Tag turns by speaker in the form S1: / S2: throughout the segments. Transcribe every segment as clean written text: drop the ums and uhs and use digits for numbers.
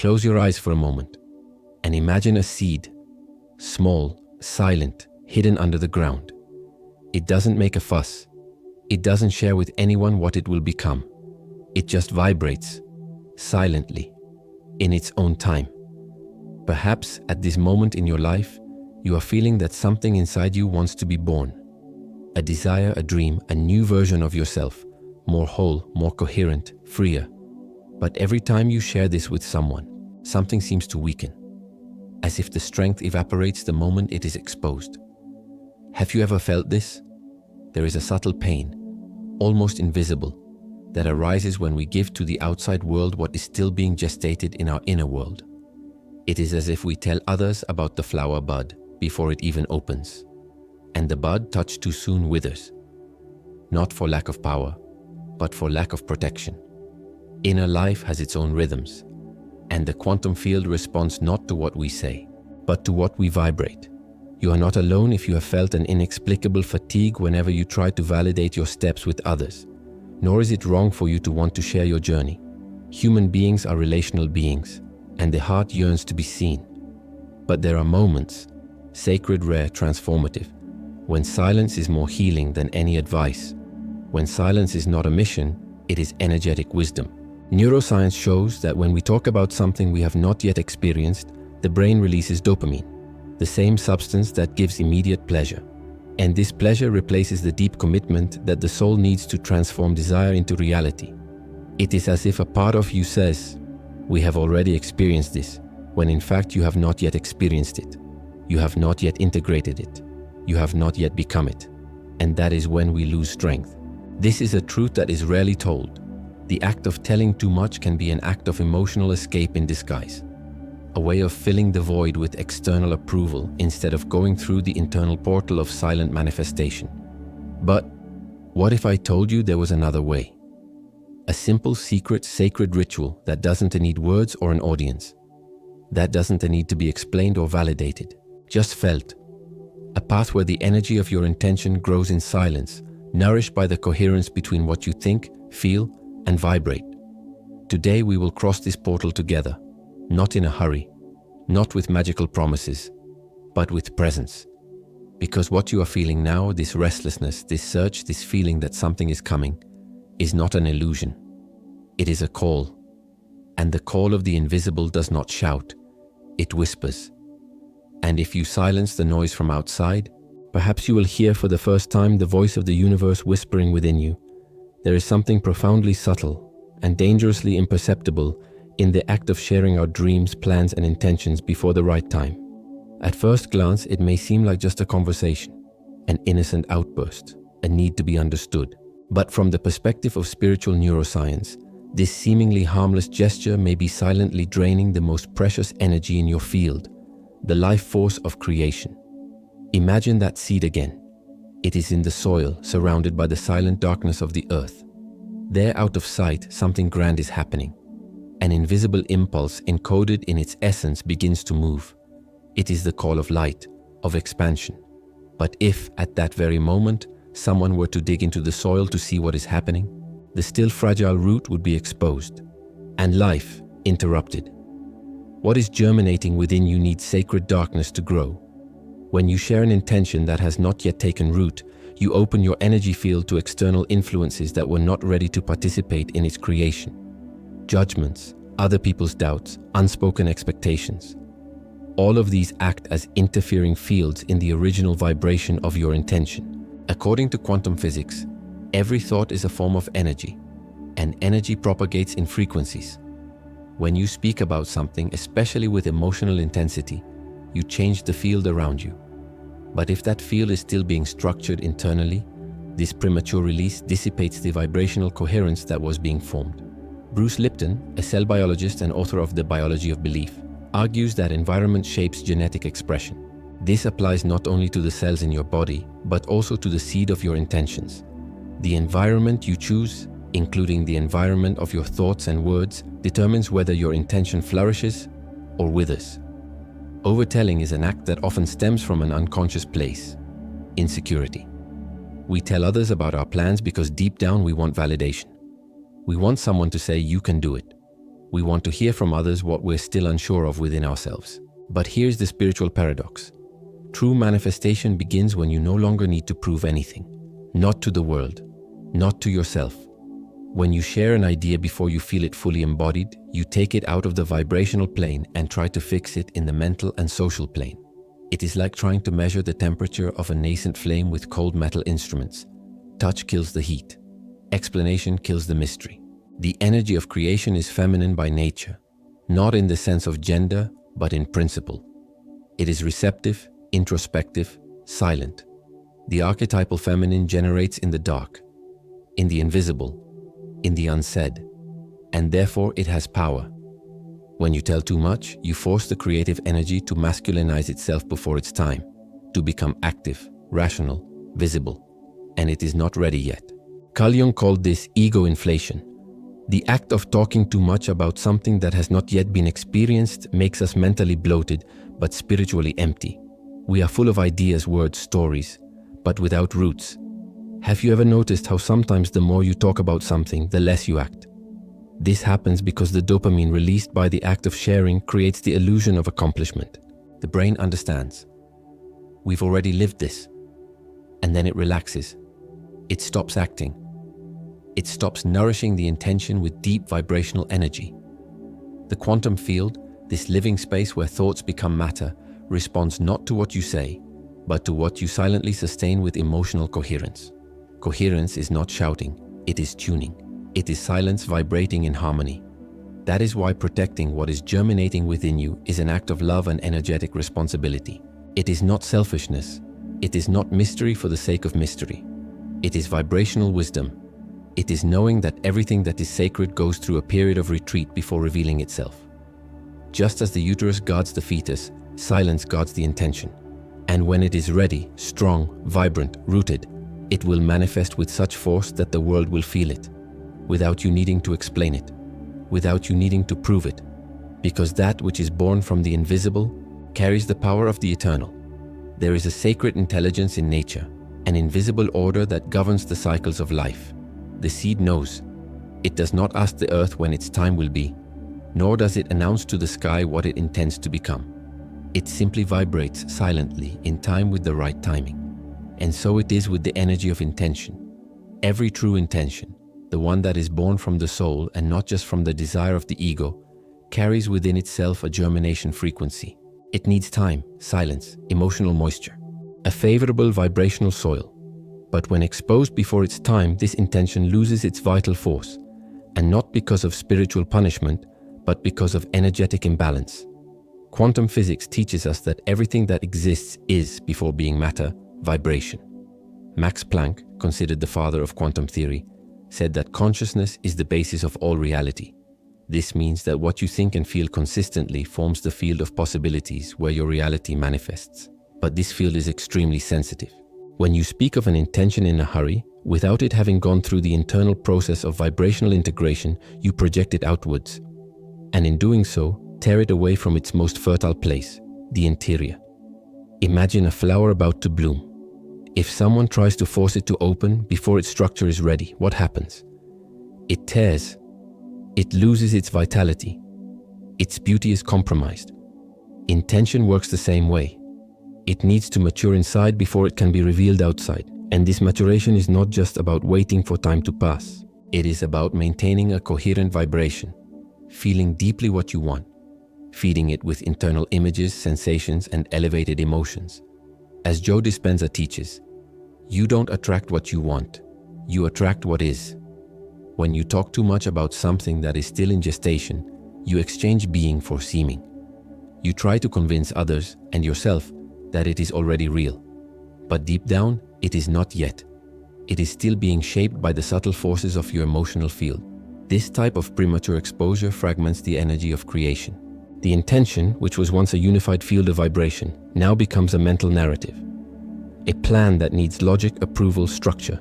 S1: Close your eyes for a moment and imagine a seed, small, silent, hidden under the ground. It doesn't make a fuss. It doesn't share with anyone what it will become. It just vibrates, silently, in its own time. Perhaps at this moment in your life, you are feeling that something inside you wants to be born. A desire, a dream, a new version of yourself, more whole, more coherent, freer. But every time you share this with someone, something seems to weaken, as if the strength evaporates the moment it is exposed. Have you ever felt this? There is a subtle pain, almost invisible, that arises when we give to the outside world what is still being gestated in our inner world. It is as if we tell others about the flower bud before it even opens, and the bud touched too soon withers, not for lack of power, but for lack of protection. Inner life has its own rhythms, and the quantum field responds not to what we say, but to what we vibrate. You are not alone if you have felt an inexplicable fatigue whenever you try to validate your steps with others, nor is it wrong for you to want to share your journey. Human beings are relational beings, and the heart yearns to be seen. But there are moments, sacred, rare, transformative, when silence is more healing than any advice. When silence is not a mission, it is energetic wisdom. Neuroscience shows that when we talk about something we have not yet experienced, the brain releases dopamine, the same substance that gives immediate pleasure. And this pleasure replaces the deep commitment that the soul needs to transform desire into reality. It is as if a part of you says, "We have already experienced this," when in fact you have not yet experienced it. You have not yet integrated it. You have not yet become it. And that is when we lose strength. This is a truth that is rarely told. The act of telling too much can be an act of emotional escape in disguise, a way of filling the void with external approval instead of going through the internal portal of silent manifestation. But what if I told you there was another way? A simple, secret, sacred ritual that doesn't need words or an audience, that doesn't need to be explained or validated, just felt. A path where the energy of your intention grows in silence, nourished by the coherence between what you think, feel, and vibrate. Today we will cross this portal together, not in a hurry, not with magical promises, but with presence. Because what you are feeling now, this restlessness, this search, this feeling that something is coming, is not an illusion. It is a call. And the call of the invisible does not shout, it whispers. And if you silence the noise from outside, perhaps you will hear for the first time the voice of the universe whispering within you. There is something profoundly subtle and dangerously imperceptible in the act of sharing our dreams, plans, and intentions before the right time. At first glance, it may seem like just a conversation, an innocent outburst, a need to be understood. But from the perspective of spiritual neuroscience, this seemingly harmless gesture may be silently draining the most precious energy in your field, the life force of creation. Imagine that seed again. It is in the soil, surrounded by the silent darkness of the earth. There, out of sight, something grand is happening. An invisible impulse encoded in its essence begins to move. It is the call of light, of expansion. But if, at that very moment, someone were to dig into the soil to see what is happening, the still fragile root would be exposed, and life interrupted. What is germinating within you needs sacred darkness to grow. When you share an intention that has not yet taken root, you open your energy field to external influences that were not ready to participate in its creation. Judgments, other people's doubts, unspoken expectations. All of these act as interfering fields in the original vibration of your intention. According to quantum physics, every thought is a form of energy, and energy propagates in frequencies. When you speak about something, especially with emotional intensity, you change the field around you. But if that field is still being structured internally, this premature release dissipates the vibrational coherence that was being formed. Bruce Lipton, a cell biologist and author of The Biology of Belief, argues that environment shapes genetic expression. This applies not only to the cells in your body, but also to the seed of your intentions. The environment you choose, including the environment of your thoughts and words, determines whether your intention flourishes or withers. Overtelling is an act that often stems from an unconscious place, insecurity. We tell others about our plans because deep down we want validation. We want someone to say, "You can do it." We want to hear from others what we're still unsure of within ourselves. But here's the spiritual paradox. True manifestation begins when you no longer need to prove anything. Not to the world, not to yourself. When you share an idea before you feel it fully embodied, you take it out of the vibrational plane and try to fix it in the mental and social plane. It is like trying to measure the temperature of a nascent flame with cold metal instruments. Touch kills the heat. Explanation kills the mystery. The energy of creation is feminine by nature, not in the sense of gender, but in principle. It is receptive, introspective, silent. The archetypal feminine generates in the dark, in the invisible, in the unsaid, and therefore it has power. When you tell too much, you force the creative energy to masculinize itself before its time, to become active, rational, visible, and it is not ready yet. Carl Jung called this ego inflation. The act of talking too much about something that has not yet been experienced makes us mentally bloated, but spiritually empty. We are full of ideas, words, stories, but without roots. Have you ever noticed how sometimes the more you talk about something, the less you act? This happens because the dopamine released by the act of sharing creates the illusion of accomplishment. The brain understands. We've already lived this. And then it relaxes. It stops acting. It stops nourishing the intention with deep vibrational energy. The quantum field, this living space where thoughts become matter, responds not to what you say, but to what you silently sustain with emotional coherence. Coherence is not shouting, it is tuning. It is silence vibrating in harmony. That is why protecting what is germinating within you is an act of love and energetic responsibility. It is not selfishness. It is not mystery for the sake of mystery. It is vibrational wisdom. It is knowing that everything that is sacred goes through a period of retreat before revealing itself. Just as the uterus guards the fetus, silence guards the intention. And when it is ready, strong, vibrant, rooted, it will manifest with such force that the world will feel it, without you needing to explain it, without you needing to prove it, because that which is born from the invisible carries the power of the eternal. There is a sacred intelligence in nature, an invisible order that governs the cycles of life. The seed knows. It does not ask the earth when its time will be, nor does it announce to the sky what it intends to become. It simply vibrates silently in time with the right timing. And so it is with the energy of intention. Every true intention, the one that is born from the soul and not just from the desire of the ego, carries within itself a germination frequency. It needs time, silence, emotional moisture, a favorable vibrational soil. But when exposed before its time, this intention loses its vital force, and not because of spiritual punishment, but because of energetic imbalance. Quantum physics teaches us that everything that exists is, before being matter, vibration. Max Planck, considered the father of quantum theory, said that consciousness is the basis of all reality. This means that what you think and feel consistently forms the field of possibilities where your reality manifests. But this field is extremely sensitive. When you speak of an intention in a hurry, without it having gone through the internal process of vibrational integration, you project it outwards. And in doing so, tear it away from its most fertile place, the interior. Imagine a flower about to bloom. If someone tries to force it to open before its structure is ready, what happens? It tears. It loses its vitality. Its beauty is compromised. Intention works the same way. It needs to mature inside before it can be revealed outside. And this maturation is not just about waiting for time to pass. It is about maintaining a coherent vibration, feeling deeply what you want, feeding it with internal images, sensations, and elevated emotions. As Joe Dispenza teaches, you don't attract what you want, you attract what is. When you talk too much about something that is still in gestation, you exchange being for seeming. You try to convince others and yourself that it is already real. But deep down, it is not yet. It is still being shaped by the subtle forces of your emotional field. This type of premature exposure fragments the energy of creation. The intention, which was once a unified field of vibration, now becomes a mental narrative. A plan that needs logic, approval, structure.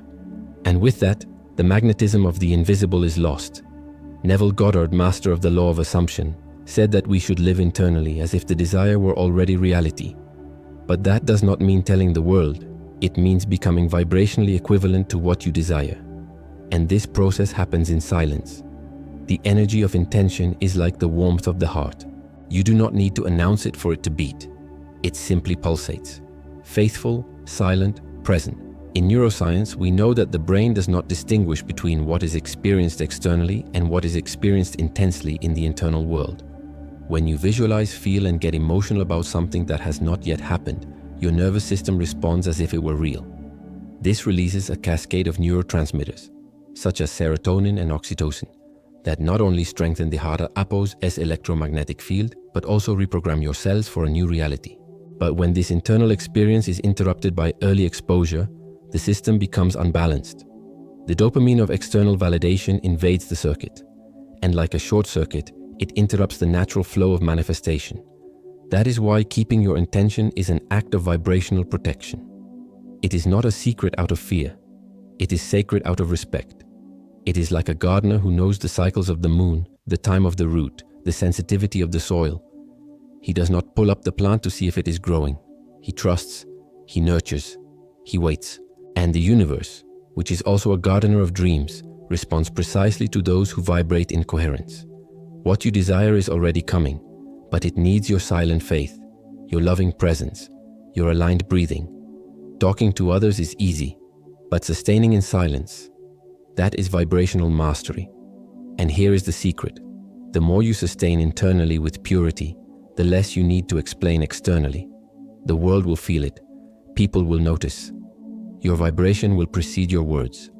S1: And with that, the magnetism of the invisible is lost. Neville Goddard, master of the law of assumption, said that we should live internally as if the desire were already reality. But that does not mean telling the world. It means becoming vibrationally equivalent to what you desire. And this process happens in silence. The energy of intention is like the warmth of the heart. You do not need to announce it for it to beat. It simply pulsates. Faithful, silent, present. In neuroscience, we know that the brain does not distinguish between what is experienced externally and what is experienced intensely in the internal world. When you visualize, feel, and get emotional about something that has not yet happened, your nervous system responds as if it were real. This releases a cascade of neurotransmitters, such as serotonin and oxytocin, that not only strengthen the heart APO's electromagnetic field, but also reprogram your cells for a new reality. But when this internal experience is interrupted by early exposure, the system becomes unbalanced. The dopamine of external validation invades the circuit, and like a short circuit, it interrupts the natural flow of manifestation. That is why keeping your intention is an act of vibrational protection. It is not a secret out of fear. It is sacred out of respect. It is like a gardener who knows the cycles of the moon, the time of the root, the sensitivity of the soil. He does not pull up the plant to see if it is growing. He trusts, he nurtures, he waits. And the universe, which is also a gardener of dreams, responds precisely to those who vibrate in coherence. What you desire is already coming, but it needs your silent faith, your loving presence, your aligned breathing. Talking to others is easy, but sustaining in silence, that is vibrational mastery. And here is the secret. The more you sustain internally with purity, the less you need to explain externally. The world will feel it. People will notice. Your vibration will precede your words,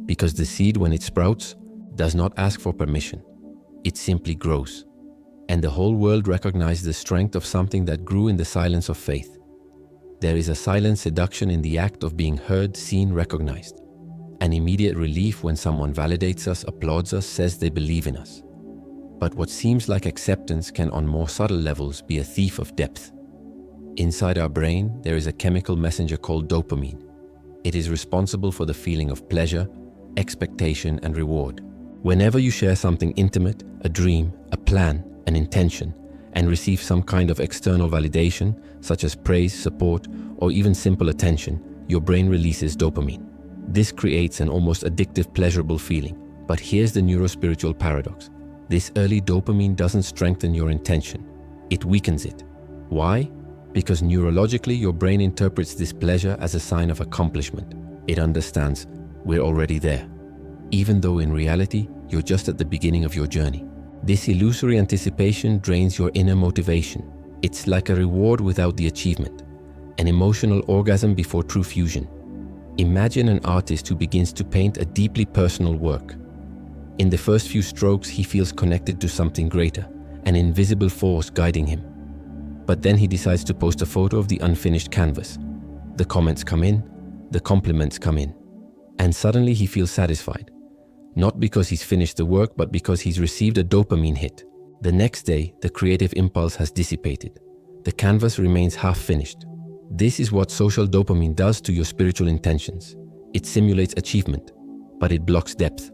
S1: because the seed, when it sprouts, does not ask for permission. It simply grows. And the whole world recognizes the strength of something that grew in the silence of faith. There is a silent seduction in the act of being heard, seen, recognized. An immediate relief when someone validates us, applauds us, says they believe in us. But what seems like acceptance can on more subtle levels be a thief of depth. Inside our brain, there is a chemical messenger called dopamine. It is responsible for the feeling of pleasure, expectation, and reward. Whenever you share something intimate, a dream, a plan, an intention, and receive some kind of external validation, such as praise, support, or even simple attention, your brain releases dopamine. This creates an almost addictive, pleasurable feeling. But here's the neurospiritual paradox. This early dopamine doesn't strengthen your intention. It weakens it. Why? Because neurologically, your brain interprets this pleasure as a sign of accomplishment. It understands, we're already there, even though in reality, you're just at the beginning of your journey. This illusory anticipation drains your inner motivation. It's like a reward without the achievement, an emotional orgasm before true fusion. Imagine an artist who begins to paint a deeply personal work. In the first few strokes, he feels connected to something greater, an invisible force guiding him. But then he decides to post a photo of the unfinished canvas. The comments come in, the compliments come in, and suddenly he feels satisfied. Not because he's finished the work, but because he's received a dopamine hit. The next day, the creative impulse has dissipated. The canvas remains half finished. This is what social dopamine does to your spiritual intentions. It simulates achievement, but it blocks depth.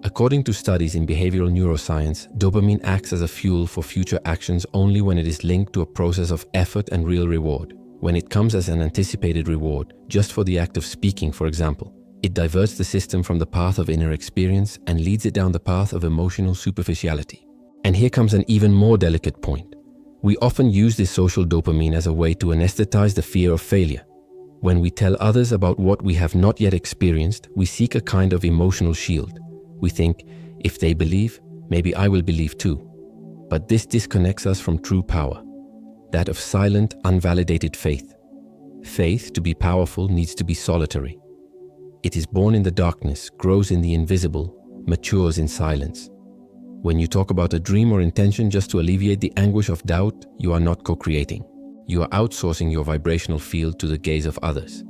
S1: According to studies in behavioral neuroscience, dopamine acts as a fuel for future actions only when it is linked to a process of effort and real reward. When it comes as an anticipated reward, just for the act of speaking, for example, it diverts the system from the path of inner experience and leads it down the path of emotional superficiality. And here comes an even more delicate point. We often use this social dopamine as a way to anesthetize the fear of failure. When we tell others about what we have not yet experienced, we seek a kind of emotional shield. We think, if they believe, maybe I will believe too. But this disconnects us from true power, that of silent, unvalidated faith. Faith, to be powerful, needs to be solitary. It is born in the darkness, grows in the invisible, matures in silence. When you talk about a dream or intention just to alleviate the anguish of doubt, you are not co-creating. You are outsourcing your vibrational field to the gaze of others.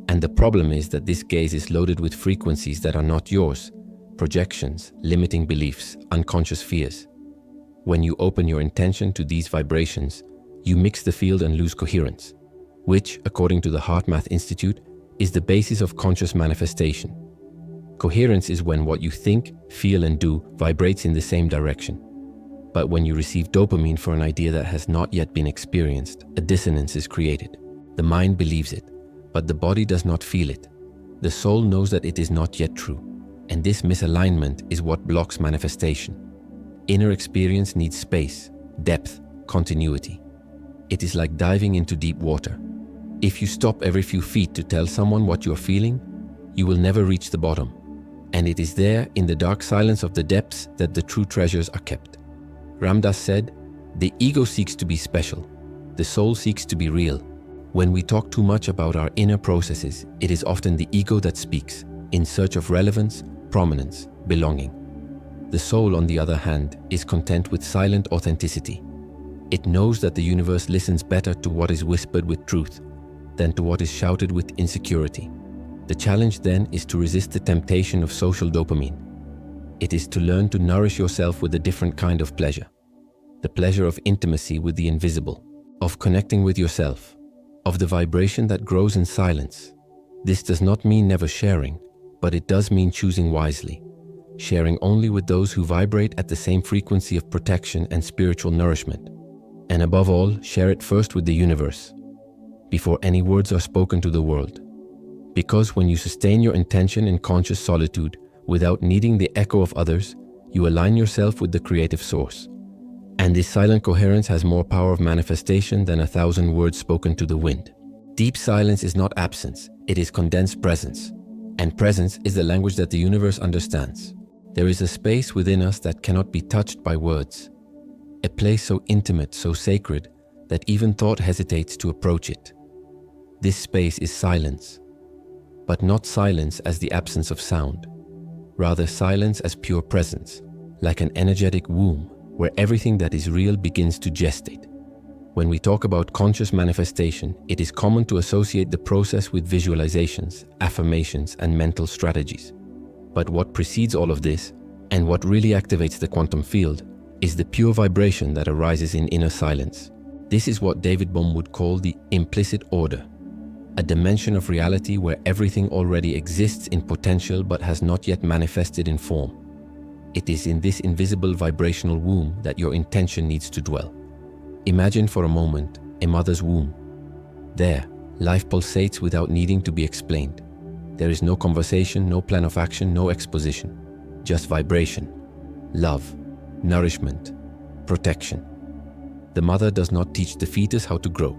S1: And the problem is that this gaze is loaded with frequencies that are not yours. Projections, limiting beliefs, unconscious fears. When you open your intention to these vibrations, you mix the field and lose coherence, which, according to the HeartMath Institute, is the basis of conscious manifestation. Coherence is when what you think, feel, and do vibrates in the same direction. But when you receive dopamine for an idea that has not yet been experienced, a dissonance is created. The mind believes it, but the body does not feel it. The soul knows that it is not yet true. And this misalignment is what blocks manifestation. Inner experience needs space, depth, continuity. It is like diving into deep water. If you stop every few feet to tell someone what you are feeling, you will never reach the bottom. And it is there, in the dark silence of the depths, that the true treasures are kept. Ram Dass said, "The ego seeks to be special. The soul seeks to be real." When we talk too much about our inner processes, it is often the ego that speaks, in search of relevance, prominence, belonging. The soul, on the other hand, is content with silent authenticity. It knows that the universe listens better to what is whispered with truth than to what is shouted with insecurity. The challenge then is to resist the temptation of social dopamine. It is to learn to nourish yourself with a different kind of pleasure. The pleasure of intimacy with the invisible, of connecting with yourself, of the vibration that grows in silence. This does not mean never sharing, but it does mean choosing wisely, sharing only with those who vibrate at the same frequency of protection and spiritual nourishment. And above all, share it first with the universe, before any words are spoken to the world. Because when you sustain your intention in conscious solitude without needing the echo of others, you align yourself with the creative source. And this silent coherence has more power of manifestation than 1,000 words spoken to the wind. Deep silence is not absence, it is condensed presence. And presence is the language that the universe understands. There is a space within us that cannot be touched by words. A place so intimate, so sacred, that even thought hesitates to approach it. This space is silence. But not silence as the absence of sound. Rather silence as pure presence, like an energetic womb, where everything that is real begins to gestate. When we talk about conscious manifestation, it is common to associate the process with visualizations, affirmations, and mental strategies. But what precedes all of this, and what really activates the quantum field, is the pure vibration that arises in inner silence. This is what David Bohm would call the implicit order, a dimension of reality where everything already exists in potential but has not yet manifested in form. It is in this invisible vibrational womb that your intention needs to dwell. Imagine for a moment a mother's womb. There, life pulsates without needing to be explained. There is no conversation, no plan of action, no exposition. Just vibration, love, nourishment, protection. The mother does not teach the fetus how to grow.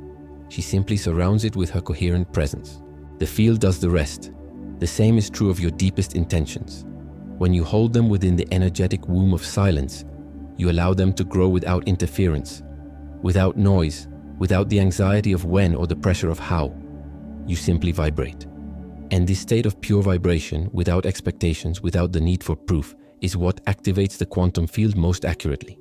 S1: She simply surrounds it with her coherent presence. The field does the rest. The same is true of your deepest intentions. When you hold them within the energetic womb of silence, you allow them to grow without interference, without noise, without the anxiety of when or the pressure of how. You simply vibrate. And this state of pure vibration, without expectations, without the need for proof, is what activates the quantum field most accurately.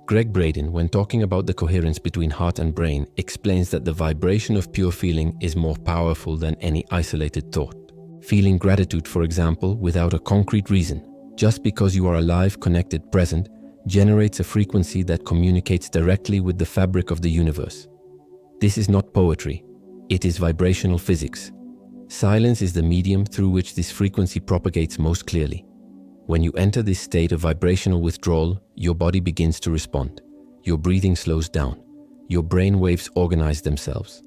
S1: Greg Braden, when talking about the coherence between heart and brain, explains that the vibration of pure feeling is more powerful than any isolated thought. Feeling gratitude, for example, without a concrete reason, just because you are alive, connected, present, generates a frequency that communicates directly with the fabric of the universe. This is not poetry, it is vibrational physics. Silence is the medium through which this frequency propagates most clearly. When you enter this state of vibrational withdrawal, your body begins to respond. Your breathing slows down. Your brain waves organize themselves.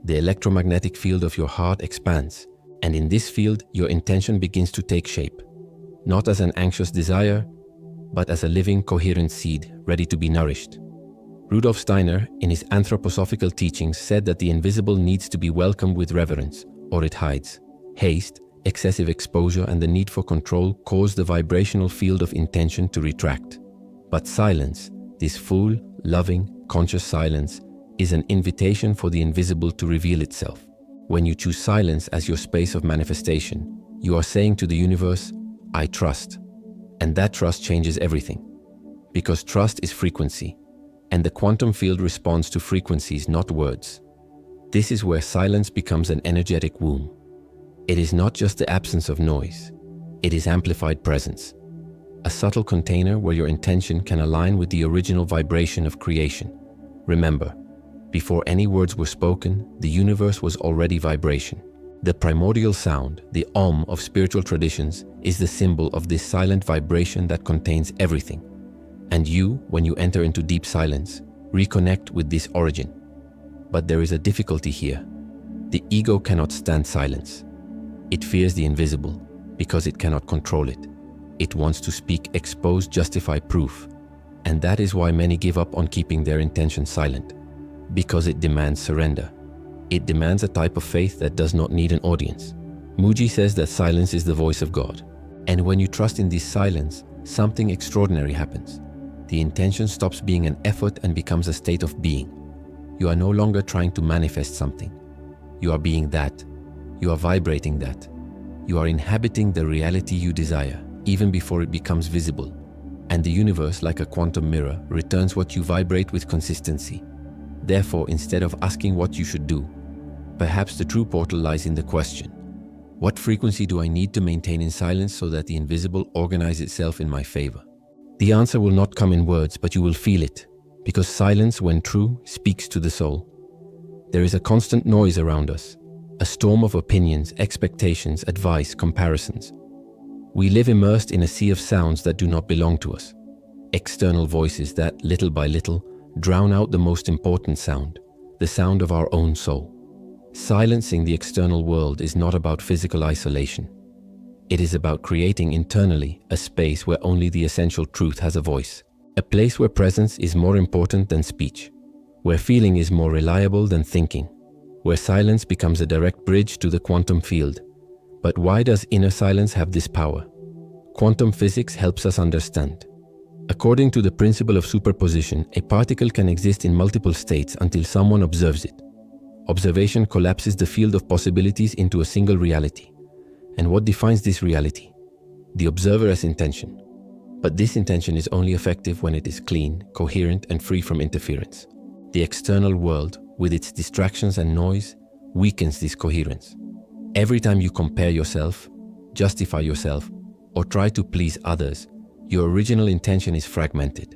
S1: The electromagnetic field of your heart expands. And in this field, your intention begins to take shape, not as an anxious desire, but as a living, coherent seed ready to be nourished. Rudolf Steiner, in his anthroposophical teachings, said that the invisible needs to be welcomed with reverence, or it hides. Haste, excessive exposure, and the need for control cause the vibrational field of intention to retract. But silence, this full, loving, conscious silence, is an invitation for the invisible to reveal itself. When you choose silence as your space of manifestation, you are saying to the universe, I trust. And that trust changes everything. Because trust is frequency, and the quantum field responds to frequencies, not words. This is where silence becomes an energetic womb. It is not just the absence of noise, it is amplified presence. A subtle container where your intention can align with the original vibration of creation. Remember, before any words were spoken, the universe was already vibration. The primordial sound, the Om of spiritual traditions, is the symbol of this silent vibration that contains everything. And you, when you enter into deep silence, reconnect with this origin. But there is a difficulty here. The ego cannot stand silence. It fears the invisible because it cannot control it. It wants to speak, expose, justify, proof. And that is why many give up on keeping their intention silent, because it demands surrender. It demands a type of faith that does not need an audience. Muji says that silence is the voice of God. And when you trust in this silence, something extraordinary happens. The intention stops being an effort and becomes a state of being. You are no longer trying to manifest something. You are being that. You are vibrating that. You are inhabiting the reality you desire, even before it becomes visible. And the universe, like a quantum mirror, returns what you vibrate with consistency. Therefore, instead of asking what you should do, perhaps the true portal lies in the question: what frequency do I need to maintain in silence so that the invisible organizes itself in my favor? The answer will not come in words, but you will feel it, because silence, when true, speaks to the soul. There is a constant noise around us, a storm of opinions, expectations, advice, comparisons. We live immersed in a sea of sounds that do not belong to us. External voices that, little by little, drown out the most important sound, the sound of our own soul. Silencing the external world is not about physical isolation. It is about creating internally a space where only the essential truth has a voice. A place where presence is more important than speech, where feeling is more reliable than thinking, where silence becomes a direct bridge to the quantum field. But why does inner silence have this power? Quantum physics helps us understand. According to the principle of superposition, a particle can exist in multiple states until someone observes it. Observation collapses the field of possibilities into a single reality. And what defines this reality? The observer's intention. But this intention is only effective when it is clean, coherent, and free from interference. The external world, with its distractions and noise, weakens this coherence. Every time you compare yourself, justify yourself, or try to please others, your original intention is fragmented.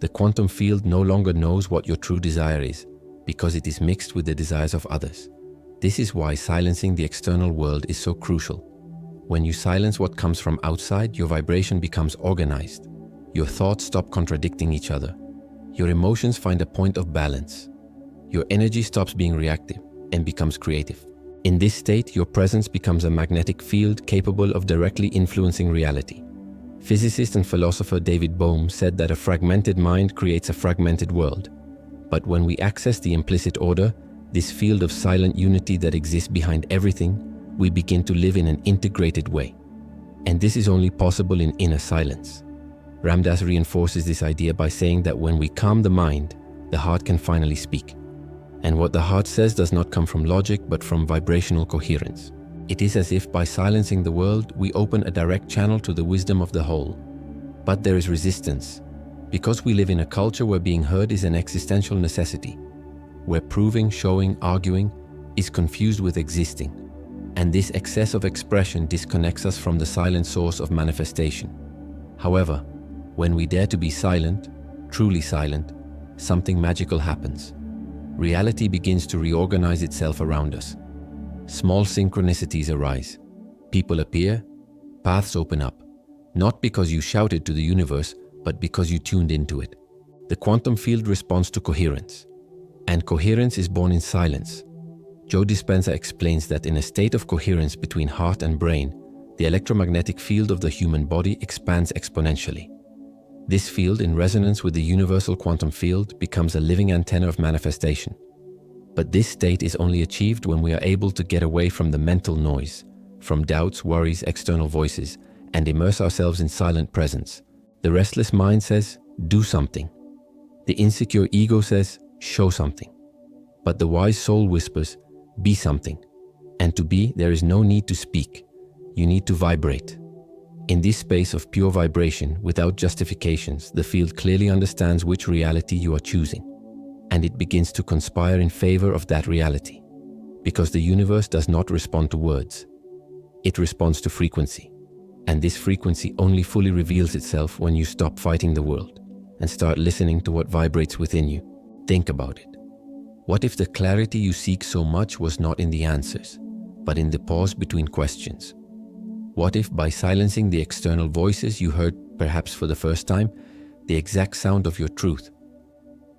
S1: The quantum field no longer knows what your true desire is, because it is mixed with the desires of others. This is why silencing the external world is so crucial. When you silence what comes from outside, your vibration becomes organized. Your thoughts stop contradicting each other. Your emotions find a point of balance. Your energy stops being reactive and becomes creative. In this state, your presence becomes a magnetic field capable of directly influencing reality. Physicist and philosopher David Bohm said that a fragmented mind creates a fragmented world. But when we access the implicit order, this field of silent unity that exists behind everything, we begin to live in an integrated way. And this is only possible in inner silence. Ram Dass reinforces this idea by saying that when we calm the mind, the heart can finally speak. And what the heart says does not come from logic, but from vibrational coherence. It is as if by silencing the world, we open a direct channel to the wisdom of the whole. But there is resistance, because we live in a culture where being heard is an existential necessity, where proving, showing, arguing is confused with existing. And this excess of expression disconnects us from the silent source of manifestation. However, when we dare to be silent, truly silent, something magical happens. Reality begins to reorganize itself around us. Small synchronicities arise. People appear, paths open up, not because you shouted to the universe, but because you tuned into it. The quantum field responds to coherence, and coherence is born in silence. Joe Dispenza explains that in a state of coherence between heart and brain, the electromagnetic field of the human body expands exponentially. This field, in resonance with the universal quantum field, becomes a living antenna of manifestation. But this state is only achieved when we are able to get away from the mental noise, from doubts, worries, external voices, and immerse ourselves in silent presence. The restless mind says, do something. The insecure ego says, show something. But the wise soul whispers, be something. And to be, there is no need to speak. You need to vibrate. In this space of pure vibration, without justifications, the field clearly understands which reality you are choosing. And it begins to conspire in favor of that reality. Because the universe does not respond to words. It responds to frequency. And this frequency only fully reveals itself when you stop fighting the world and start listening to what vibrates within you. Think about it. What if the clarity you seek so much was not in the answers, but in the pause between questions? What if by silencing the external voices you heard, perhaps for the first time, the exact sound of your truth?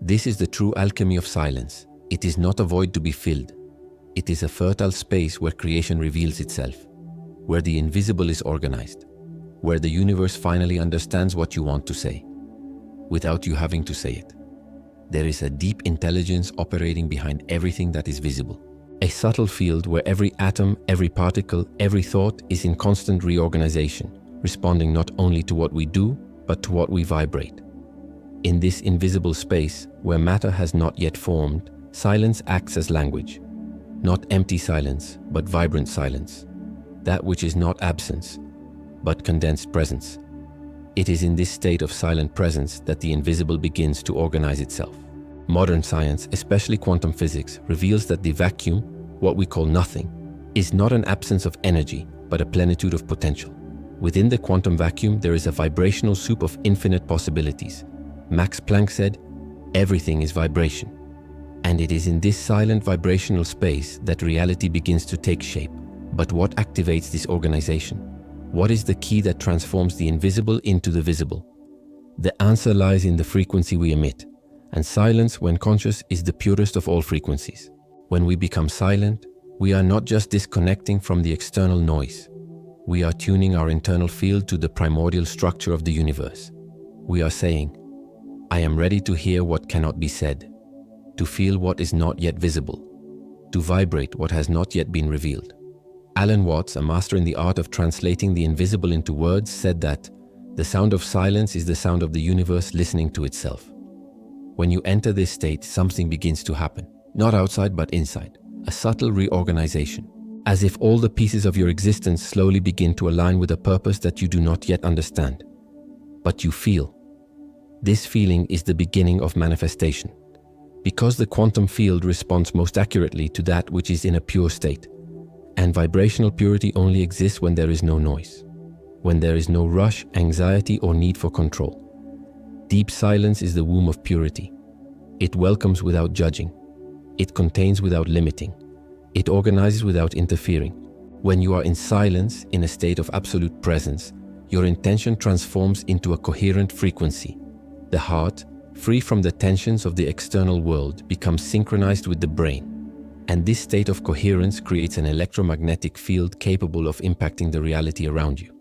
S1: This is the true alchemy of silence. It is not a void to be filled. It is a fertile space where creation reveals itself, where the invisible is organized, where the universe finally understands what you want to say. without you having to say it. There is a deep intelligence operating behind everything that is visible. A subtle field where every atom, every particle, every thought is in constant reorganization, responding not only to what we do, but to what we vibrate. In this invisible space, where matter has not yet formed, silence acts as language. Not empty silence, but vibrant silence. That which is not absence, but condensed presence. It is in this state of silent presence that the invisible begins to organize itself. Modern science, especially quantum physics, reveals that the vacuum, what we call nothing, is not an absence of energy, but a plenitude of potential. Within the quantum vacuum, there is a vibrational soup of infinite possibilities. Max Planck said, "Everything is vibration." And it is in this silent vibrational space that reality begins to take shape. But what activates this organization? What is the key that transforms the invisible into the visible? The answer lies in the frequency we emit, and silence, when conscious, is the purest of all frequencies. When we become silent, we are not just disconnecting from the external noise. We are tuning our internal field to the primordial structure of the universe. We are saying, "I am ready to hear what cannot be said, to feel what is not yet visible, to vibrate what has not yet been revealed." Alan Watts, a master in the art of translating the invisible into words, said that the sound of silence is the sound of the universe listening to itself. When you enter this state, something begins to happen, not outside but inside, a subtle reorganization, as if all the pieces of your existence slowly begin to align with a purpose that you do not yet understand, but you feel. This feeling is the beginning of manifestation, because the quantum field responds most accurately to that which is in a pure state. And vibrational purity only exists when there is no noise, when there is no rush, anxiety, or need for control. Deep silence is the womb of purity. It welcomes without judging. It contains without limiting. It organizes without interfering. When you are in silence, in a state of absolute presence, your intention transforms into a coherent frequency. The heart, free from the tensions of the external world, becomes synchronized with the brain. And this state of coherence creates an electromagnetic field capable of impacting the reality around you.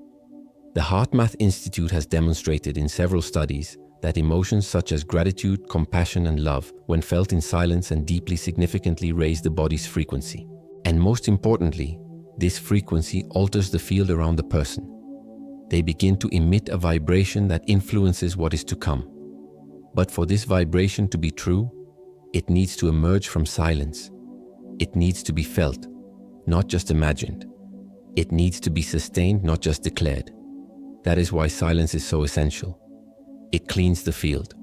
S1: The HeartMath Institute has demonstrated in several studies that emotions such as gratitude, compassion, and love, when felt in silence and deeply significantly, raise the body's frequency. And most importantly, this frequency alters the field around the person. They begin to emit a vibration that influences what is to come. But for this vibration to be true, it needs to emerge from silence. It needs to be felt, not just imagined. It needs to be sustained, not just declared. That is why silence is so essential. It cleans the field.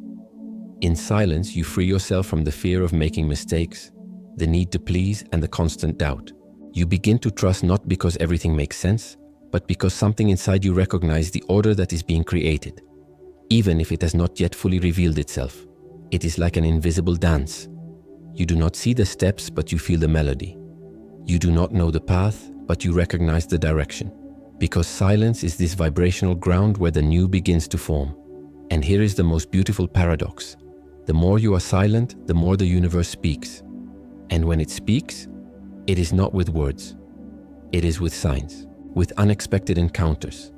S1: In silence, you free yourself from the fear of making mistakes, the need to please, and the constant doubt. You begin to trust not because everything makes sense, but because something inside you recognizes the order that is being created. Even if it has not yet fully revealed itself, it is like an invisible dance. You do not see the steps, but you feel the melody. You do not know the path, but you recognize the direction. Because silence is this vibrational ground where the new begins to form. And here is the most beautiful paradox. The more you are silent, the more the universe speaks. And when it speaks, it is not with words. It is with signs, with unexpected encounters,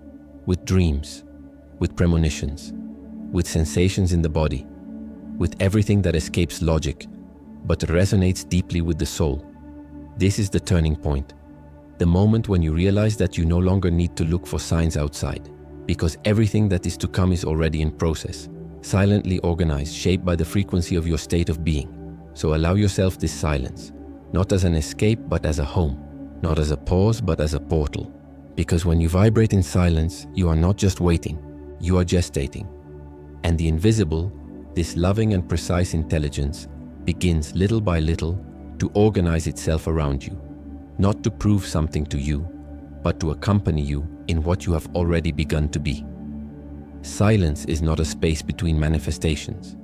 S1: with dreams, with premonitions, with sensations in the body, with everything that escapes logic, but resonates deeply with the soul. This is the turning point, the moment when you realize that you no longer need to look for signs outside, because everything that is to come is already in process, silently organized, shaped by the frequency of your state of being. So allow yourself this silence, not as an escape, but as a home, not as a pause, but as a portal. Because when you vibrate in silence, you are not just waiting, you are gestating. And the invisible, this loving and precise intelligence, begins little by little to organize itself around you, not to prove something to you, but to accompany you in what you have already begun to be. Silence is not a space between manifestations.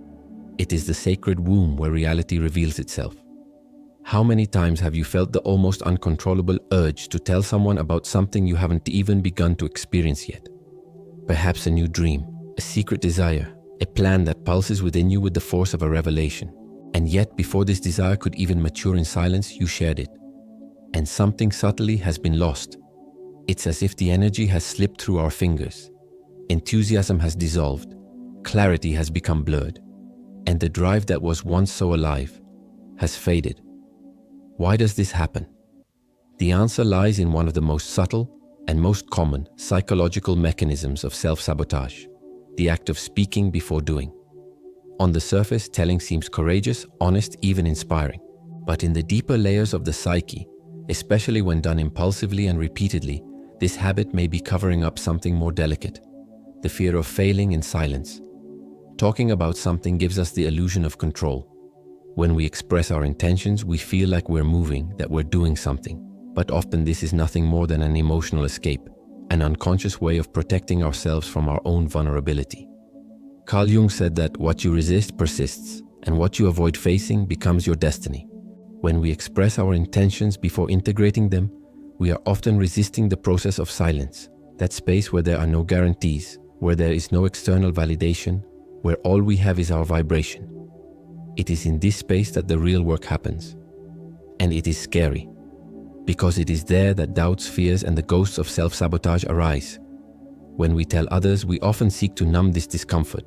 S1: It is the sacred womb where reality reveals itself. How many times have you felt the almost uncontrollable urge to tell someone about something you haven't even begun to experience yet? Perhaps a new dream, a secret desire, a plan that pulses within you with the force of a revelation. And yet, before this desire could even mature in silence, you shared it. And something subtly has been lost. It's as if the energy has slipped through our fingers. Enthusiasm has dissolved, clarity has become blurred, and the drive that was once so alive has faded. Why does this happen? The answer lies in one of the most subtle and most common psychological mechanisms of self-sabotage, the act of speaking before doing. On the surface, telling seems courageous, honest, even inspiring. But in the deeper layers of the psyche, especially when done impulsively and repeatedly, this habit may be covering up something more delicate: the fear of failing in silence. Talking about something gives us the illusion of control. When we express our intentions, we feel like we're moving, that we're doing something. But often this is nothing more than an emotional escape, an unconscious way of protecting ourselves from our own vulnerability. Carl Jung said that what you resist persists, and what you avoid facing becomes your destiny. When we express our intentions before integrating them, we are often resisting the process of silence, that space where there are no guarantees, where there is no external validation, where all we have is our vibration. It is in this space that the real work happens. And it is scary, because it is there that doubts, fears, and the ghosts of self-sabotage arise. When we tell others, we often seek to numb this discomfort.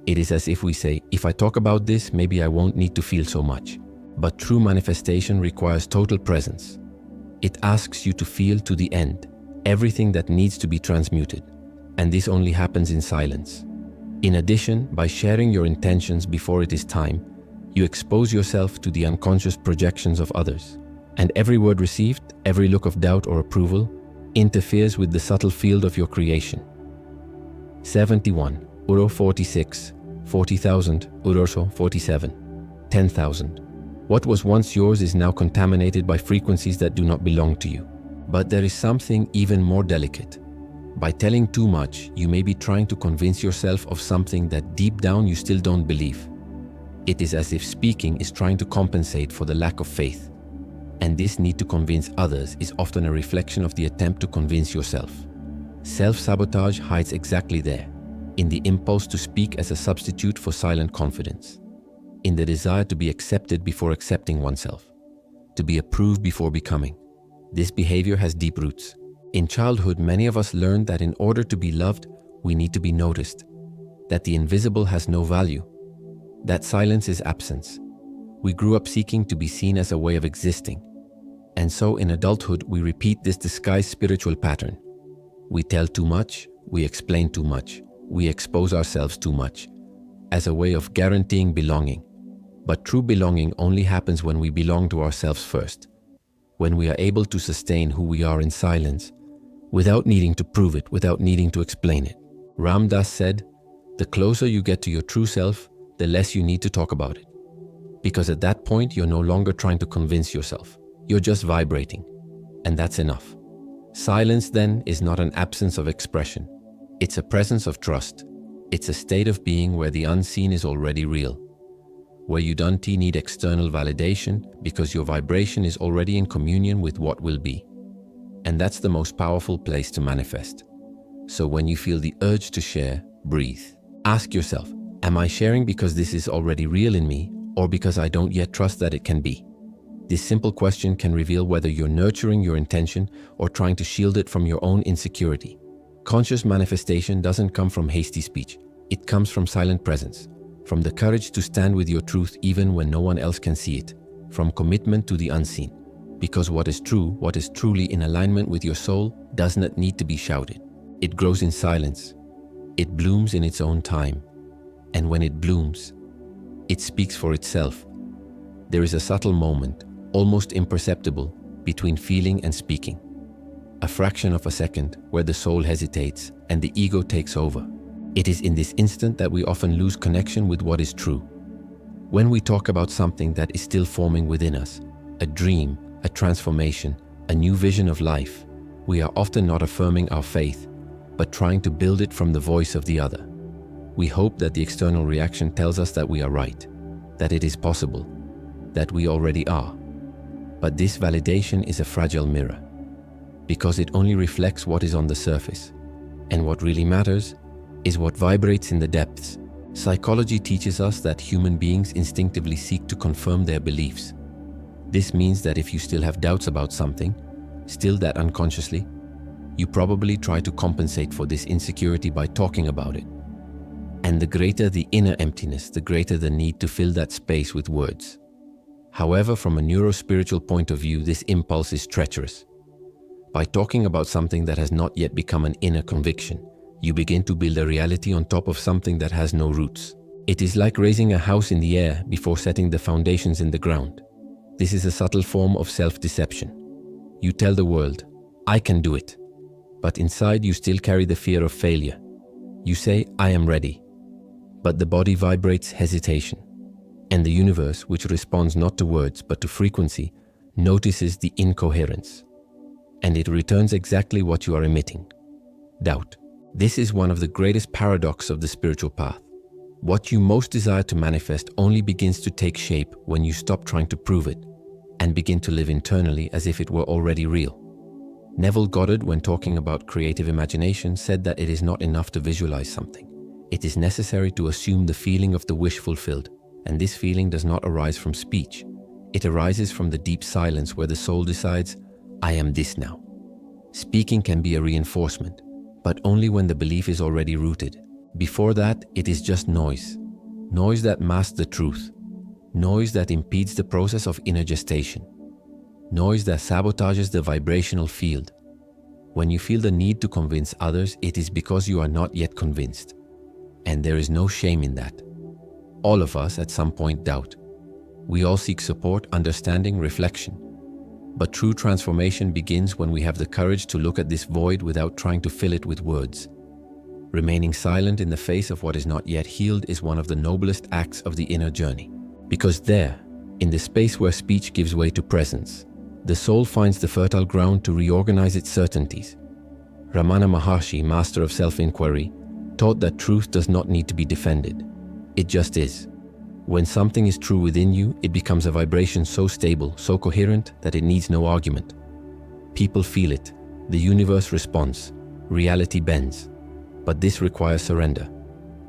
S1: It is as if we say, if I talk about this, maybe I won't need to feel so much. But true manifestation requires total presence. It asks you to feel to the end, everything that needs to be transmuted. And this only happens in silence. In addition, by sharing your intentions before it is time, you expose yourself to the unconscious projections of others. And every word received, every look of doubt or approval, interferes with the subtle field of your creation. 71, Uro 46, 40,000, Urorso 47, 10,000. What was once yours is now contaminated by frequencies that do not belong to you. But there is something even more delicate. By telling too much, you may be trying to convince yourself of something that deep down you still don't believe. It is as if speaking is trying to compensate for the lack of faith. And this need to convince others is often a reflection of the attempt to convince yourself. Self-sabotage hides exactly there, in the impulse to speak as a substitute for silent confidence, in the desire to be accepted before accepting oneself, to be approved before becoming. This behavior has deep roots. In childhood, many of us learned that in order to be loved, we need to be noticed, that the invisible has no value, that silence is absence. We grew up seeking to be seen as a way of existing. And so in adulthood, we repeat this disguised spiritual pattern. We tell too much, we explain too much, we expose ourselves too much, as a way of guaranteeing belonging. But true belonging only happens when we belong to ourselves first, when we are able to sustain who we are in silence, without needing to prove it, without needing to explain it. Ram Dass said, "The closer you get to your true self, the less you need to talk about it. Because at that point, you're no longer trying to convince yourself. You're just vibrating. And that's enough." Silence, then, is not an absence of expression. It's a presence of trust. It's a state of being where the unseen is already real, where you don't need external validation because your vibration is already in communion with what will be. And that's the most powerful place to manifest. So when you feel the urge to share, breathe. Ask yourself, am I sharing because this is already real in me, or because I don't yet trust that it can be? This simple question can reveal whether you're nurturing your intention or trying to shield it from your own insecurity. Conscious manifestation doesn't come from hasty speech. It comes from silent presence, from the courage to stand with your truth even when no one else can see it, from commitment to the unseen. Because what is true, what is truly in alignment with your soul, does not need to be shouted. It grows in silence. It blooms in its own time. And when it blooms, it speaks for itself. There is a subtle moment, almost imperceptible, between feeling and speaking. A fraction of a second where the soul hesitates and the ego takes over. It is in this instant that we often lose connection with what is true. When we talk about something that is still forming within us, a dream, a transformation, a new vision of life, we are often not affirming our faith, but trying to build it from the voice of the other. We hope that the external reaction tells us that we are right, that it is possible, that we already are. But this validation is a fragile mirror, because it only reflects what is on the surface. And what really matters is what vibrates in the depths. Psychology teaches us that human beings instinctively seek to confirm their beliefs. This means that if you still have doubts about something, still that unconsciously, you probably try to compensate for this insecurity by talking about it. And the greater the inner emptiness, the greater the need to fill that space with words. However, from a neurospiritual point of view, this impulse is treacherous. By talking about something that has not yet become an inner conviction, you begin to build a reality on top of something that has no roots. It is like raising a house in the air before setting the foundations in the ground. This is a subtle form of self-deception. You tell the world, I can do it. But inside you still carry the fear of failure. You say, I am ready. But the body vibrates hesitation. And the universe, which responds not to words but to frequency, notices the incoherence. And it returns exactly what you are emitting: doubt. This is one of the greatest paradoxes of the spiritual path. What you most desire to manifest only begins to take shape when you stop trying to prove it and begin to live internally as if it were already real. Neville Goddard, when talking about creative imagination, said that it is not enough to visualize something. It is necessary to assume the feeling of the wish fulfilled, and this feeling does not arise from speech. It arises from the deep silence where the soul decides, I am this now. Speaking can be a reinforcement, but only when the belief is already rooted. Before that, it is just noise. Noise that masks the truth. Noise that impedes the process of inner gestation. Noise that sabotages the vibrational field. When you feel the need to convince others, it is because you are not yet convinced. And there is no shame in that. All of us at some point doubt. We all seek support, understanding, reflection. But true transformation begins when we have the courage to look at this void without trying to fill it with words. Remaining silent in the face of what is not yet healed is one of the noblest acts of the inner journey. Because there, in the space where speech gives way to presence, the soul finds the fertile ground to reorganize its certainties. Ramana Maharshi, master of self-inquiry, taught that truth does not need to be defended. It just is. When something is true within you, it becomes a vibration so stable, so coherent, that it needs no argument. People feel it. The universe responds. Reality bends. But this requires surrender.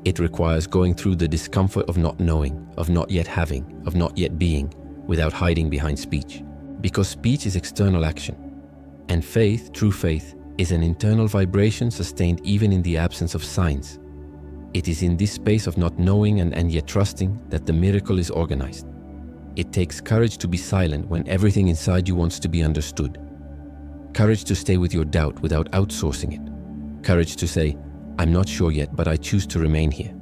S1: It requires going through the discomfort of not knowing, of not yet having, of not yet being, without hiding behind speech. Because speech is external action. And faith, true faith, is an internal vibration sustained even in the absence of signs. It is in this space of not knowing and yet trusting that the miracle is organized. It takes courage to be silent when everything inside you wants to be understood. Courage to stay with your doubt without outsourcing it. Courage to say, I'm not sure yet, but I choose to remain here,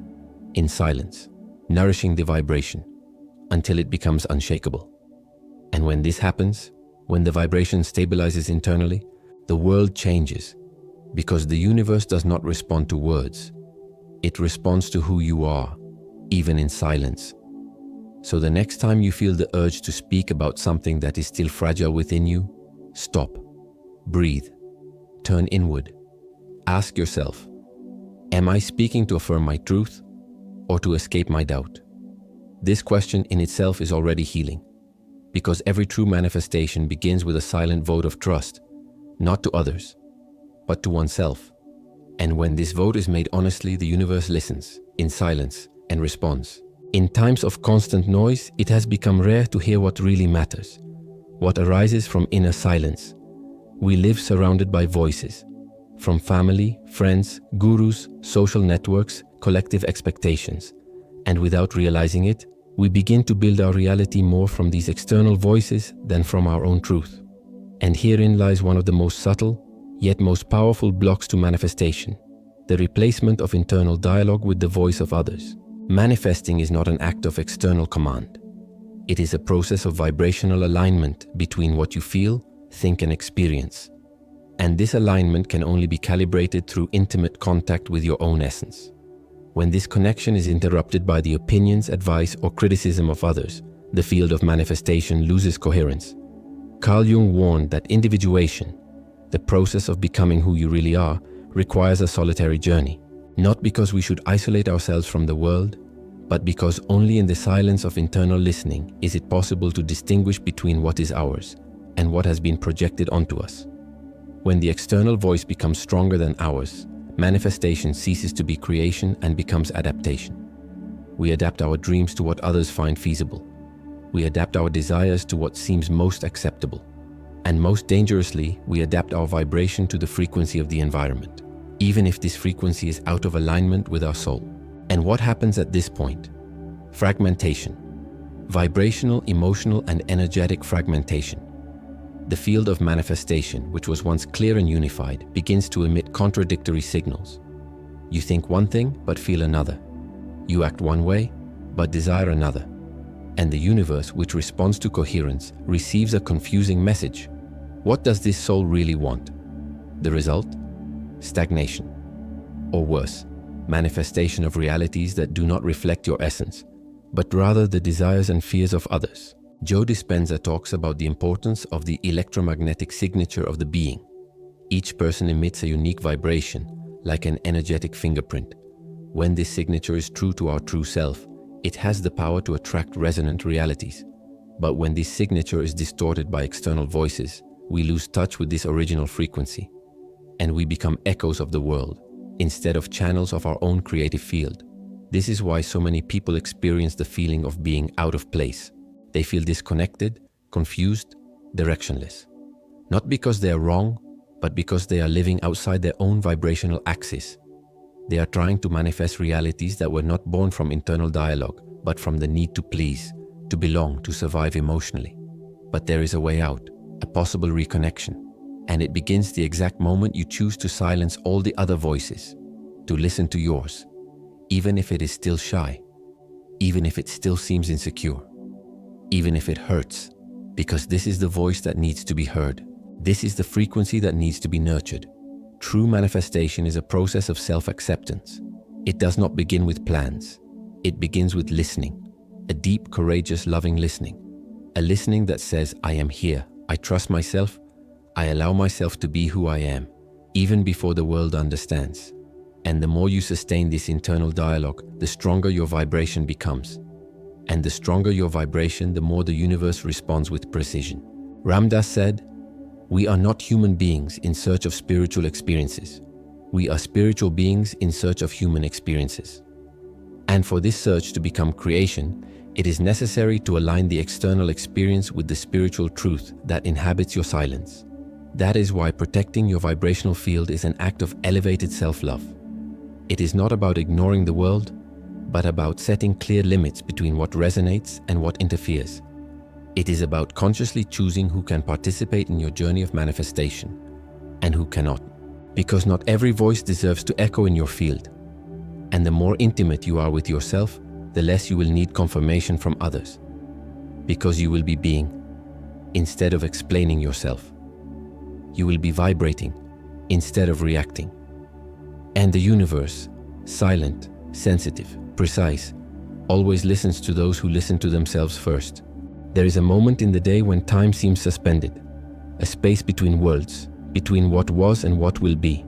S1: in silence, nourishing the vibration, until it becomes unshakable. And when this happens, when the vibration stabilizes internally, the world changes, because the universe does not respond to words. It responds to who you are, even in silence. So the next time you feel the urge to speak about something that is still fragile within you, stop, breathe, turn inward. Ask yourself, am I speaking to affirm my truth or to escape my doubt? This question in itself is already healing, because every true manifestation begins with a silent vote of trust, not to others, but to oneself. And when this vote is made honestly, the universe listens, in silence, and responds. In times of constant noise, it has become rare to hear what really matters, what arises from inner silence. We live surrounded by voices, from family, friends, gurus, social networks, collective expectations. And without realizing it, we begin to build our reality more from these external voices than from our own truth. And herein lies one of the most subtle, yet most powerful blocks to manifestation, the replacement of internal dialogue with the voice of others. Manifesting is not an act of external command. It is a process of vibrational alignment between what you feel, think, and experience. And this alignment can only be calibrated through intimate contact with your own essence. When this connection is interrupted by the opinions, advice, or criticism of others, the field of manifestation loses coherence. Carl Jung warned that individuation, the process of becoming who you really are, requires a solitary journey. Not because we should isolate ourselves from the world, but because only in the silence of internal listening is it possible to distinguish between what is ours and what has been projected onto us. When the external voice becomes stronger than ours, manifestation ceases to be creation and becomes adaptation. We adapt our dreams to what others find feasible. We adapt our desires to what seems most acceptable. And most dangerously, we adapt our vibration to the frequency of the environment, even if this frequency is out of alignment with our soul. And what happens at this point? Fragmentation. Vibrational, emotional, and energetic fragmentation. The field of manifestation, which was once clear and unified, begins to emit contradictory signals. You think one thing, but feel another. You act one way, but desire another. And the universe, which responds to coherence, receives a confusing message. What does this soul really want? The result? Stagnation. Or worse, manifestation of realities that do not reflect your essence, but rather the desires and fears of others. Joe Dispenza talks about the importance of the electromagnetic signature of the being. Each person emits a unique vibration, like an energetic fingerprint. When this signature is true to our true self, it has the power to attract resonant realities. But when this signature is distorted by external voices, we lose touch with this original frequency, and we become echoes of the world, instead of channels of our own creative field. This is why so many people experience the feeling of being out of place. They feel disconnected, confused, directionless. Not because they are wrong, but because they are living outside their own vibrational axis. They are trying to manifest realities that were not born from internal dialogue, but from the need to please, to belong, to survive emotionally. But there is a way out, a possible reconnection, and it begins the exact moment you choose to silence all the other voices, to listen to yours, even if it is still shy, even if it still seems insecure, even if it hurts, because this is the voice that needs to be heard. This is the frequency that needs to be nurtured. True manifestation is a process of self-acceptance. It does not begin with plans. It begins with listening, a deep, courageous, loving listening. A listening that says, I am here, I trust myself, I allow myself to be who I am, even before the world understands. And the more you sustain this internal dialogue, the stronger your vibration becomes. And the stronger your vibration, the more the universe responds with precision. Ram Dass said, "We are not human beings in search of spiritual experiences. We are spiritual beings in search of human experiences." And for this search to become creation, it is necessary to align the external experience with the spiritual truth that inhabits your silence. That is why protecting your vibrational field is an act of elevated self-love. It is not about ignoring the world, but about setting clear limits between what resonates and what interferes. It is about consciously choosing who can participate in your journey of manifestation and who cannot. Because not every voice deserves to echo in your field. And the more intimate you are with yourself, the less you will need confirmation from others. Because you will be being, instead of explaining yourself. You will be vibrating, instead of reacting. And the universe, silent, sensitive, precise, always listens to those who listen to themselves first. There is a moment in the day when time seems suspended, a space between worlds, between what was and what will be.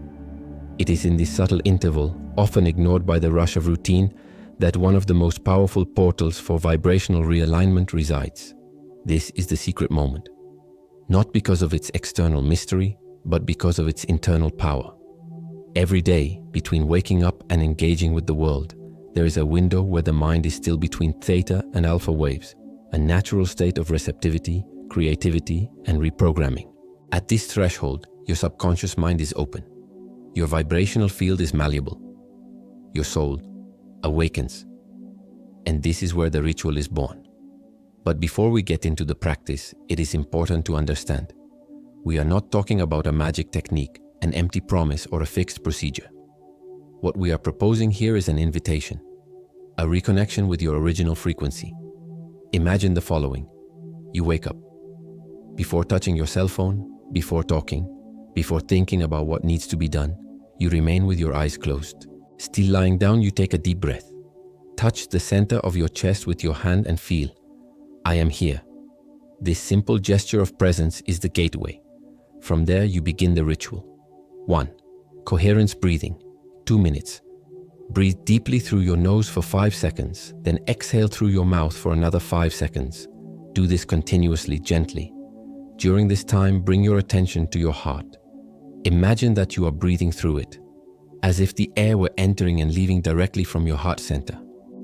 S1: It is in this subtle interval, often ignored by the rush of routine, that one of the most powerful portals for vibrational realignment resides. This is the secret moment. Not because of its external mystery, but because of its internal power. Every day, between waking up and engaging with the world, there is a window where the mind is still between theta and alpha waves, a natural state of receptivity, creativity, and reprogramming. At this threshold, your subconscious mind is open. Your vibrational field is malleable. Your soul awakens. And this is where the ritual is born. But before we get into the practice, it is important to understand. We are not talking about a magic technique, an empty promise, or a fixed procedure. What we are proposing here is an invitation, a reconnection with your original frequency. Imagine the following. You wake up. Before touching your cell phone, before talking, before thinking about what needs to be done, you remain with your eyes closed. Still lying down, you take a deep breath. Touch the center of your chest with your hand and feel, I am here. This simple gesture of presence is the gateway. From there, you begin the ritual. 1. Coherence breathing. 2 minutes. Breathe deeply through your nose for 5 seconds, then exhale through your mouth for another 5 seconds. Do this continuously, gently. During this time, bring your attention to your heart. Imagine that you are breathing through it, as if the air were entering and leaving directly from your heart center.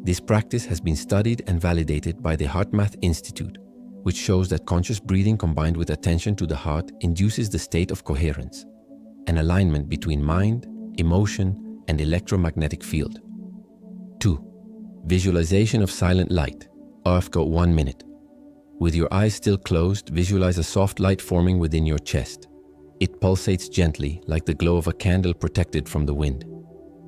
S1: This practice has been studied and validated by the HeartMath Institute, which shows that conscious breathing combined with attention to the heart induces the state of coherence, an alignment between mind, emotion, and electromagnetic field. 2. Visualization of silent light. Got 1 minute. With your eyes still closed, visualize a soft light forming within your chest. It pulsates gently, like the glow of a candle protected from the wind.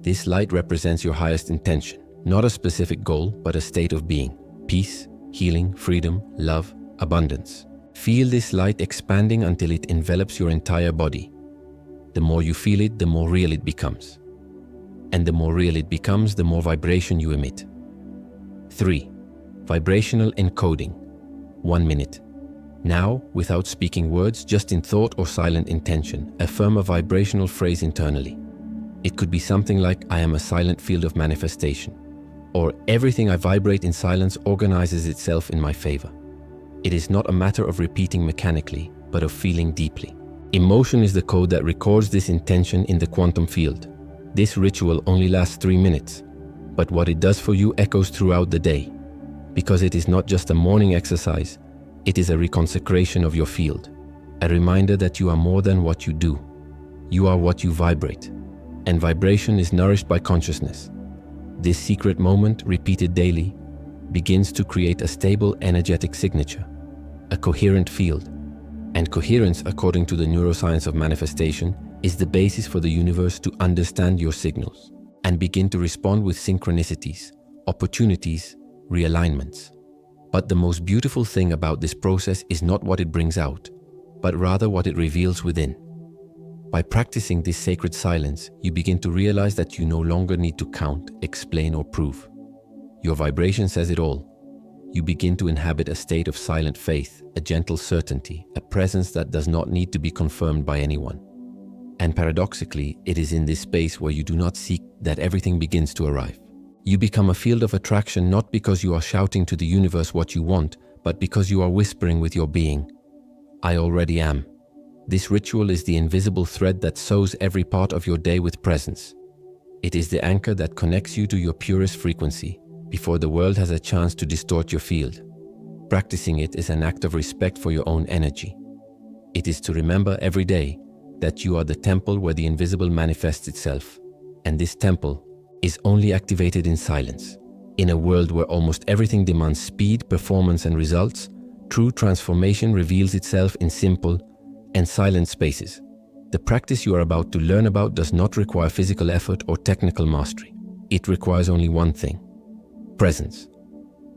S1: This light represents your highest intention, not a specific goal, but a state of being. Peace, healing, freedom, love, abundance. Feel this light expanding until it envelops your entire body. The more you feel it, the more real it becomes. And the more real it becomes, the more vibration you emit. 3. Vibrational encoding. 1 minute. Now, without speaking words, just in thought or silent intention, affirm a vibrational phrase internally. It could be something like, I am a silent field of manifestation, or everything I vibrate in silence organizes itself in my favor. It is not a matter of repeating mechanically, but of feeling deeply. Emotion is the code that records this intention in the quantum field. This ritual only lasts 3 minutes, but what it does for you echoes throughout the day. Because it is not just a morning exercise, it is a reconsecration of your field, a reminder that you are more than what you do. You are what you vibrate, and vibration is nourished by consciousness. This secret moment, repeated daily, begins to create a stable energetic signature, a coherent field. And coherence, according to the neuroscience of manifestation, is the basis for the universe to understand your signals and begin to respond with synchronicities, opportunities, realignments. But the most beautiful thing about this process is not what it brings out, but rather what it reveals within. By practicing this sacred silence, you begin to realize that you no longer need to count, explain, or prove. Your vibration says it all. You begin to inhabit a state of silent faith, a gentle certainty, a presence that does not need to be confirmed by anyone. And paradoxically, it is in this space where you do not seek that everything begins to arrive. You become a field of attraction not because you are shouting to the universe what you want, but because you are whispering with your being, I already am. This ritual is the invisible thread that sews every part of your day with presence. It is the anchor that connects you to your purest frequency before the world has a chance to distort your field. Practicing it is an act of respect for your own energy. It is to remember every day that you are the temple where the invisible manifests itself, and this temple is only activated in silence. In a world where almost everything demands speed, performance, and results, true transformation reveals itself in simple and silent spaces. The practice you are about to learn about does not require physical effort or technical mastery. It requires only one thing: presence.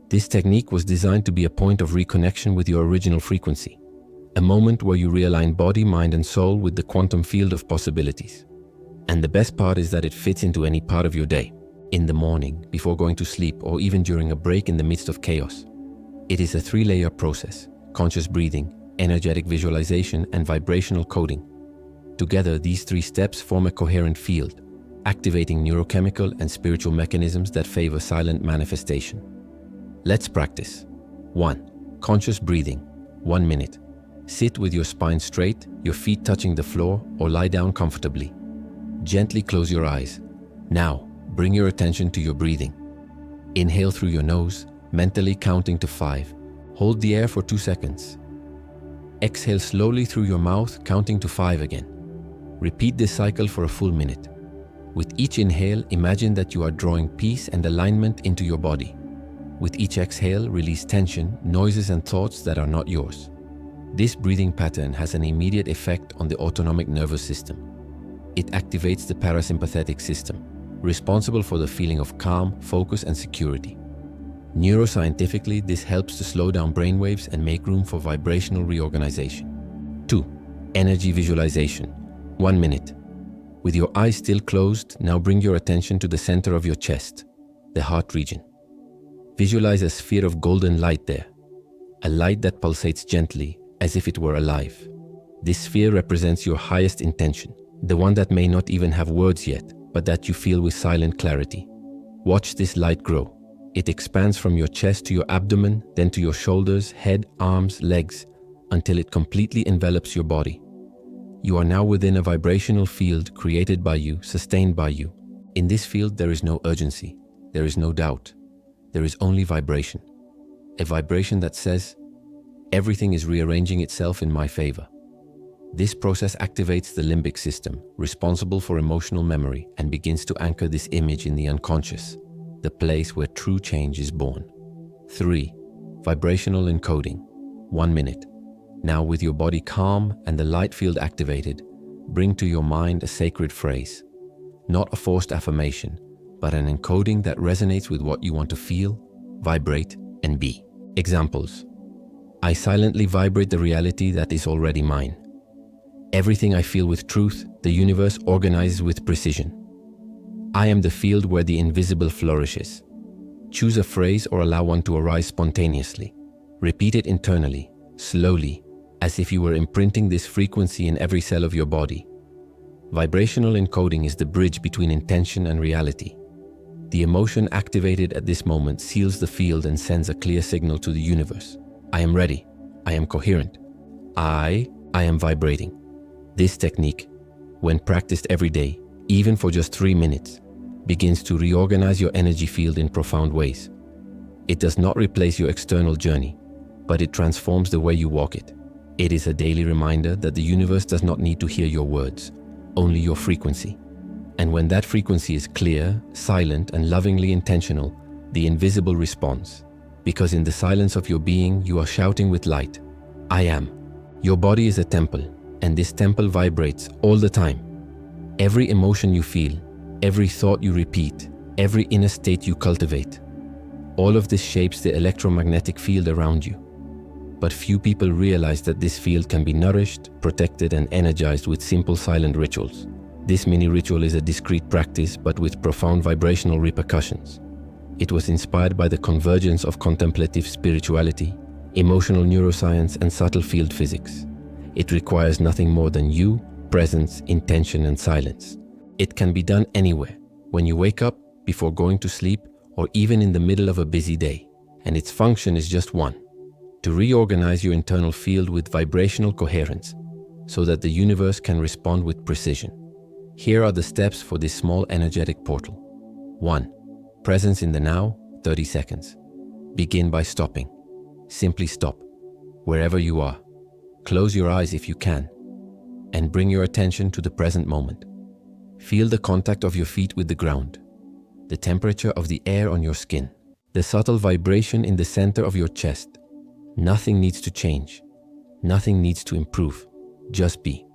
S1: This technique was designed to be a point of reconnection with your original frequency, a moment where you realign body, mind, and soul with the quantum field of possibilities. And the best part is that it fits into any part of your day, in the morning, before going to sleep, or even during a break in the midst of chaos. It is a 3-layer process: conscious breathing, energetic visualization, and vibrational coding. Together, these 3 steps form a coherent field, activating neurochemical and spiritual mechanisms that favor silent manifestation. Let's practice. 1. Conscious breathing. 1 minute. Sit with your spine straight, your feet touching the floor, or lie down comfortably. Gently close your eyes. Now, bring your attention to your breathing. Inhale through your nose, mentally counting to 5. Hold the air for 2 seconds. Exhale slowly through your mouth, counting to 5 again. Repeat this cycle for a full minute. With each inhale, imagine that you are drawing peace and alignment into your body. With each exhale, release tension, noises, and thoughts that are not yours. This breathing pattern has an immediate effect on the autonomic nervous system. It activates the parasympathetic system, responsible for the feeling of calm, focus, and security. Neuroscientifically, this helps to slow down brainwaves and make room for vibrational reorganization. 2. Energy visualization. 1 minute. With your eyes still closed, now bring your attention to the center of your chest, the heart region. Visualize a sphere of golden light there, a light that pulsates gently as if it were alive. This sphere represents your highest intention, the one that may not even have words yet, but that you feel with silent clarity. Watch this light grow. It expands from your chest to your abdomen, then to your shoulders, head, arms, legs, until it completely envelops your body. You are now within a vibrational field created by you, sustained by you. In this field, there is no urgency, there is no doubt. There is only vibration. A vibration that says, everything is rearranging itself in my favor. This process activates the limbic system, responsible for emotional memory, and begins to anchor this image in the unconscious. the place where true change is born. 3. Vibrational encoding. 1 minute. Now, with your body calm and the light field activated, bring to your mind a sacred phrase. Not a forced affirmation, but an encoding that resonates with what you want to feel, vibrate, and be. Examples. I silently vibrate the reality that is already mine. Everything I feel with truth, the universe organizes with precision. I am the field where the invisible flourishes. Choose a phrase or allow one to arise spontaneously. Repeat it internally, slowly, as if you were imprinting this frequency in every cell of your body. Vibrational encoding is the bridge between intention and reality. The emotion activated at this moment seals the field and sends a clear signal to the universe. I am ready. I am coherent. I am vibrating. This technique, when practiced every day, even for just 3 minutes, begins to reorganize your energy field in profound ways. It does not replace your external journey, but it transforms the way you walk it. It is a daily reminder that the universe does not need to hear your words, only your frequency. And when that frequency is clear, silent, and lovingly intentional, the invisible responds. Because in the silence of your being, you are shouting with light, I am. Your body is a temple, and this temple vibrates all the time. Every emotion you feel, every thought you repeat, every inner state you cultivate, all of this shapes the electromagnetic field around you. But few people realize that this field can be nourished, protected, and energized with simple silent rituals. This mini ritual is a discreet practice, but with profound vibrational repercussions. It was inspired by the convergence of contemplative spirituality, emotional neuroscience, and subtle field physics. It requires nothing more than you, presence, intention, and silence. It can be done anywhere, when you wake up, before going to sleep, or even in the middle of a busy day. And its function is just one: to reorganize your internal field with vibrational coherence, so that the universe can respond with precision. Here are the steps for this small energetic portal. 1. Presence in the now, 30 seconds. Begin by stopping. Simply stop, wherever you are. Close your eyes if you can, and bring your attention to the present moment. Feel the contact of your feet with the ground, the temperature of the air on your skin, the subtle vibration in the center of your chest. Nothing needs to change. Nothing needs to improve. Just be.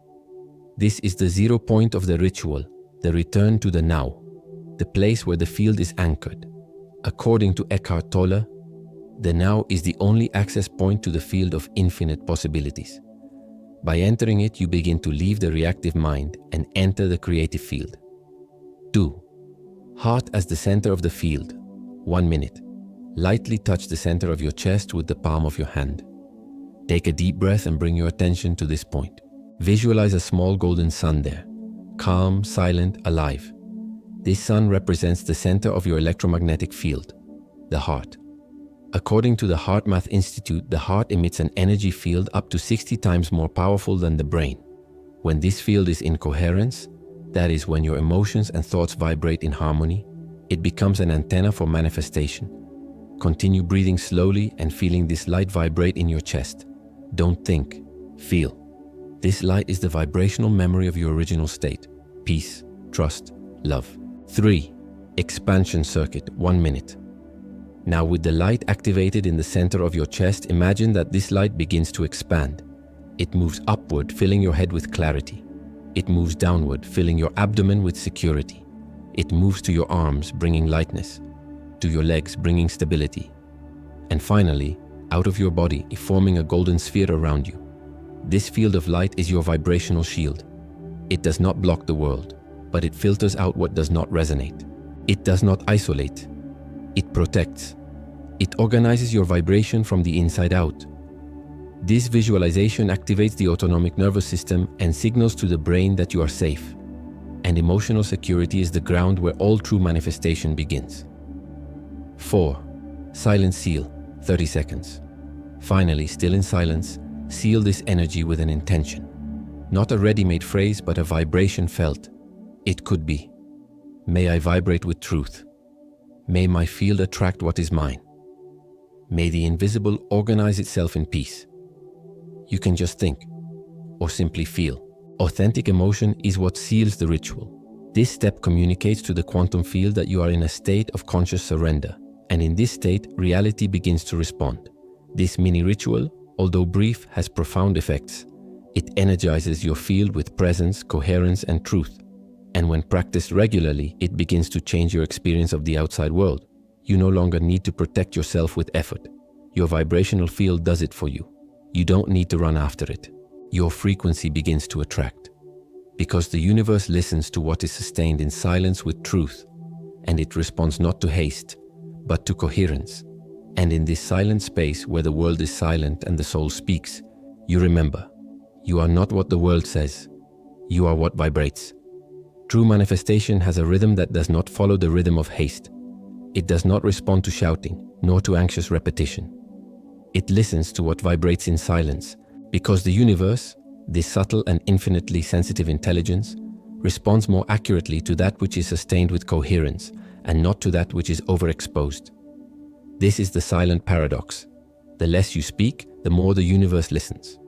S1: This is the 0 point of the ritual, the return to the now, the place where the field is anchored. According to Eckhart Tolle, the now is the only access point to the field of infinite possibilities. By entering it, you begin to leave the reactive mind and enter the creative field. 2. Heart as the center of the field. 1 minute. Lightly touch the center of your chest with the palm of your hand. Take a deep breath and bring your attention to this point. Visualize a small golden sun there, calm, silent, alive. This sun represents the center of your electromagnetic field, the heart. According to the HeartMath Institute, the heart emits an energy field up to 60 times more powerful than the brain. When this field is in coherence, that is, when your emotions and thoughts vibrate in harmony, it becomes an antenna for manifestation. Continue breathing slowly and feeling this light vibrate in your chest. Don't think, feel. This light is the vibrational memory of your original state: peace, trust, love. 3. Expansion circuit, 1 minute. Now, with the light activated in the center of your chest, imagine that this light begins to expand. It moves upward, filling your head with clarity. It moves downward, filling your abdomen with security. It moves to your arms, bringing lightness, to your legs, bringing stability. And finally, out of your body, forming a golden sphere around you. This field of light is your vibrational shield. It does not block the world, but it filters out what does not resonate. It does not isolate. It protects. It organizes your vibration from the inside out. This visualization activates the autonomic nervous system and signals to the brain that you are safe. And emotional security is the ground where all true manifestation begins. 4. Silent seal, 30 seconds. Finally, still in silence, seal this energy with an intention. Not a ready-made phrase, but a vibration felt. It could be, may I vibrate with truth. May my field attract what is mine. May the invisible organize itself in peace. You can just think, or simply feel. Authentic emotion is what seals the ritual. This step communicates to the quantum field that you are in a state of conscious surrender, and in this state, reality begins to respond. This mini ritual, although brief, has profound effects. It energizes your field with presence, coherence, and truth. And when practiced regularly, it begins to change your experience of the outside world. You no longer need to protect yourself with effort. Your vibrational field does it for you. You don't need to run after it. Your frequency begins to attract. Because the universe listens to what is sustained in silence with truth, and it responds not to haste, but to coherence. And in this silent space where the world is silent and the soul speaks, you remember, you are not what the world says. You are what vibrates. True manifestation has a rhythm that does not follow the rhythm of haste. It does not respond to shouting, nor to anxious repetition. It listens to what vibrates in silence, because the universe, this subtle and infinitely sensitive intelligence, responds more accurately to that which is sustained with coherence and not to that which is overexposed. This is the silent paradox. The less you speak, the more the universe listens.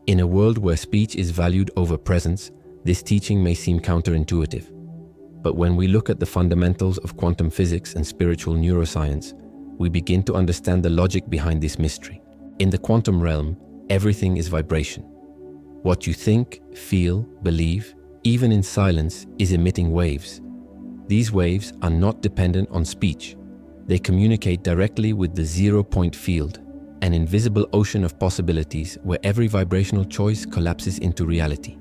S1: In a world where speech is valued over presence, this teaching may seem counterintuitive. But when we look at the fundamentals of quantum physics and spiritual neuroscience, we begin to understand the logic behind this mystery. In the quantum realm, everything is vibration. What you think, feel, believe, even in silence, is emitting waves. These waves are not dependent on speech. They communicate directly with the zero-point field, an invisible ocean of possibilities where every vibrational choice collapses into reality.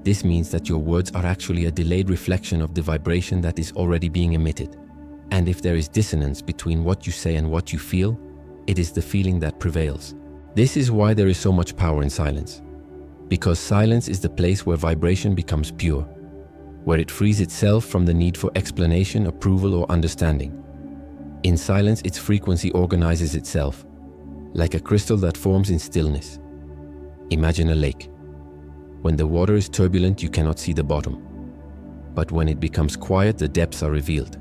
S1: This means that your words are actually a delayed reflection of the vibration that is already being emitted. And if there is dissonance between what you say and what you feel, it is the feeling that prevails. This is why there is so much power in silence. Because silence is the place where vibration becomes pure, where it frees itself from the need for explanation, approval, or understanding. In silence, its frequency organizes itself, like a crystal that forms in stillness. Imagine a lake. When the water is turbulent, you cannot see the bottom. But when it becomes quiet, the depths are revealed.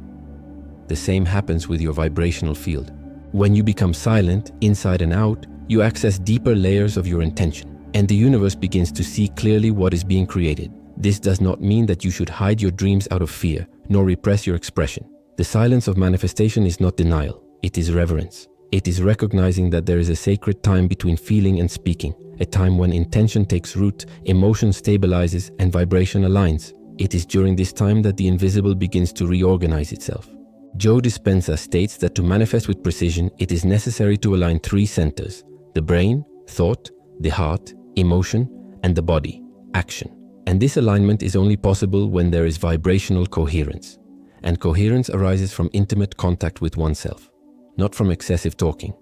S1: The same happens with your vibrational field. When you become silent, inside and out, you access deeper layers of your intention, and the universe begins to see clearly what is being created. This does not mean that you should hide your dreams out of fear, nor repress your expression. The silence of manifestation is not denial, it is reverence. It is recognizing that there is a sacred time between feeling and speaking, a time when intention takes root, emotion stabilizes, and vibration aligns. It is during this time that the invisible begins to reorganize itself. Joe Dispenza states that to manifest with precision, it is necessary to align three centers: the brain, thought, the heart, emotion, and the body, action. And this alignment is only possible when there is vibrational coherence. And coherence arises from intimate contact with oneself, not from excessive talking.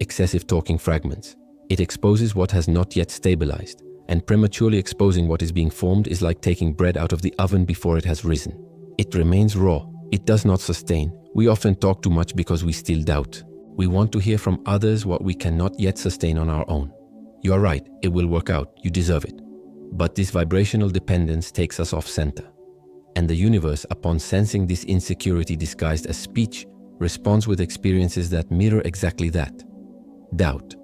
S1: Excessive talking fragments. It exposes what has not yet stabilized, and prematurely exposing what is being formed is like taking bread out of the oven before it has risen. It remains raw. It does not sustain. We often talk too much because we still doubt. We want to hear from others what we cannot yet sustain on our own. You are right, it will work out, you deserve it. But this vibrational dependence takes us off center. And the universe, upon sensing this insecurity disguised as speech, responds with experiences that mirror exactly that. Doubt.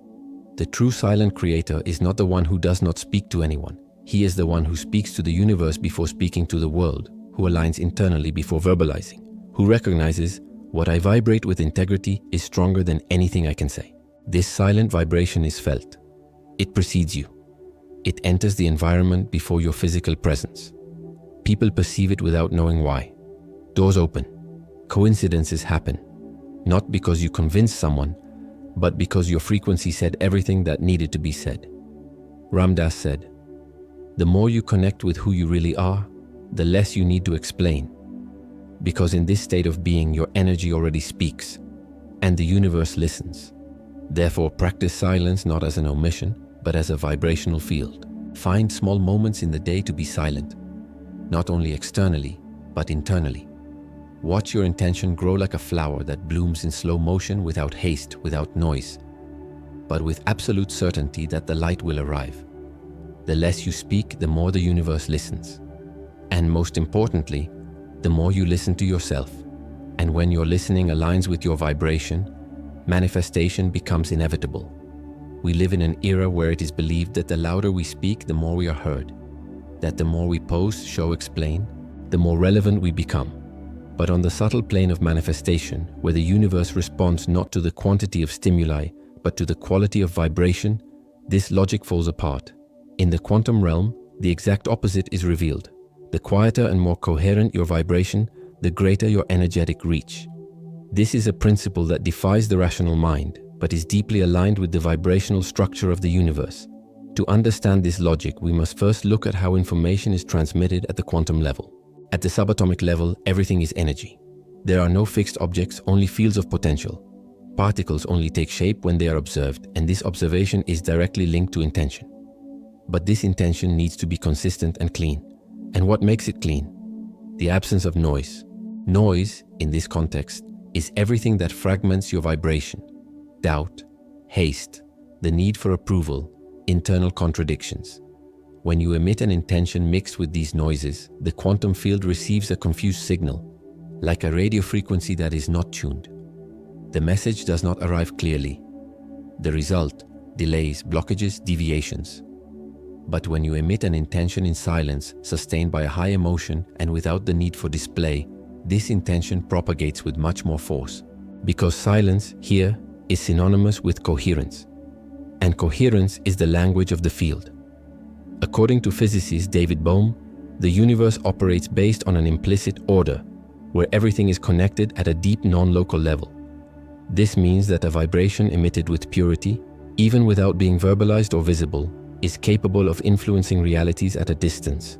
S1: The true silent creator is not the one who does not speak to anyone. He is the one who speaks to the universe before speaking to the world, who aligns internally before verbalizing, who recognizes what I vibrate with integrity is stronger than anything I can say. This silent vibration is felt. It precedes you. It enters the environment before your physical presence. People perceive it without knowing why. Doors open. Coincidences happen. Not because you convinced someone, but because your frequency said everything that needed to be said. Ram Dass said, "The more you connect with who you really are, the less you need to explain. Because in this state of being, your energy already speaks, and the universe listens. Therefore, practice silence not as an omission, but as a vibrational field. Find small moments in the day to be silent, not only externally, but internally. Watch your intention grow like a flower that blooms in slow motion without haste, without noise, but with absolute certainty that the light will arrive. The less you speak, the more the universe listens. And most importantly, the more you listen to yourself. And when your listening aligns with your vibration, manifestation becomes inevitable. We live in an era where it is believed that the louder we speak, the more we are heard, that the more we post, show, explain, the more relevant we become. But on the subtle plane of manifestation, where the universe responds not to the quantity of stimuli, but to the quality of vibration, this logic falls apart. In the quantum realm, the exact opposite is revealed. The quieter and more coherent your vibration, the greater your energetic reach. This is a principle that defies the rational mind, but is deeply aligned with the vibrational structure of the universe. To understand this logic, we must first look at how information is transmitted at the quantum level. At the subatomic level, everything is energy. There are no fixed objects, only fields of potential. Particles only take shape when they are observed, and this observation is directly linked to intention. But this intention needs to be consistent and clean. And what makes it clean? The absence of noise. Noise, in this context, is everything that fragments your vibration. Doubt, haste, the need for approval, internal contradictions. When you emit an intention mixed with these noises, the quantum field receives a confused signal, like a radio frequency that is not tuned. The message does not arrive clearly. The result: delays, blockages, deviations. But when you emit an intention in silence, sustained by a high emotion and without the need for display, this intention propagates with much more force. Because silence, here, is synonymous with coherence. And coherence is the language of the field. According to physicist David Bohm, the universe operates based on an implicit order, where everything is connected at a deep non-local level. This means that a vibration emitted with purity, even without being verbalized or visible, is capable of influencing realities at a distance.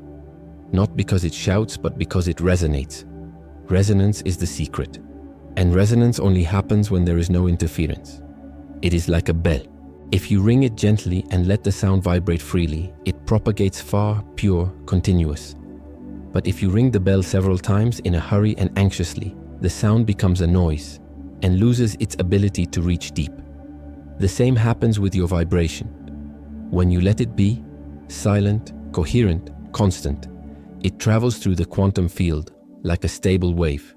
S1: Not because it shouts, but because it resonates. Resonance is the secret. And resonance only happens when there is no interference. It is like a bell. If you ring it gently and let the sound vibrate freely, it propagates far, pure, continuous. But if you ring the bell several times in a hurry and anxiously, the sound becomes a noise and loses its ability to reach deep. The same happens with your vibration. When you let it be, silent, coherent, constant, it travels through the quantum field like a stable wave.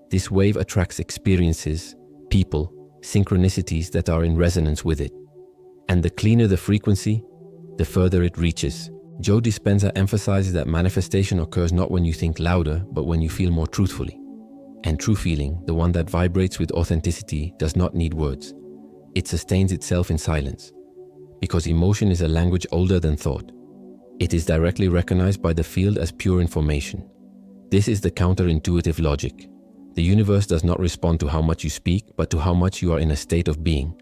S1: This wave attracts experiences, people, synchronicities that are in resonance with it. And the cleaner the frequency, the further it reaches. Joe Dispenza emphasizes that manifestation occurs not when you think louder, but when you feel more truthfully. And true feeling, the one that vibrates with authenticity, does not need words. It sustains itself in silence. Because emotion is a language older than thought. It is directly recognized by the field as pure information. This is the counterintuitive logic. The universe does not respond to how much you speak, but to how much you are in a state of being.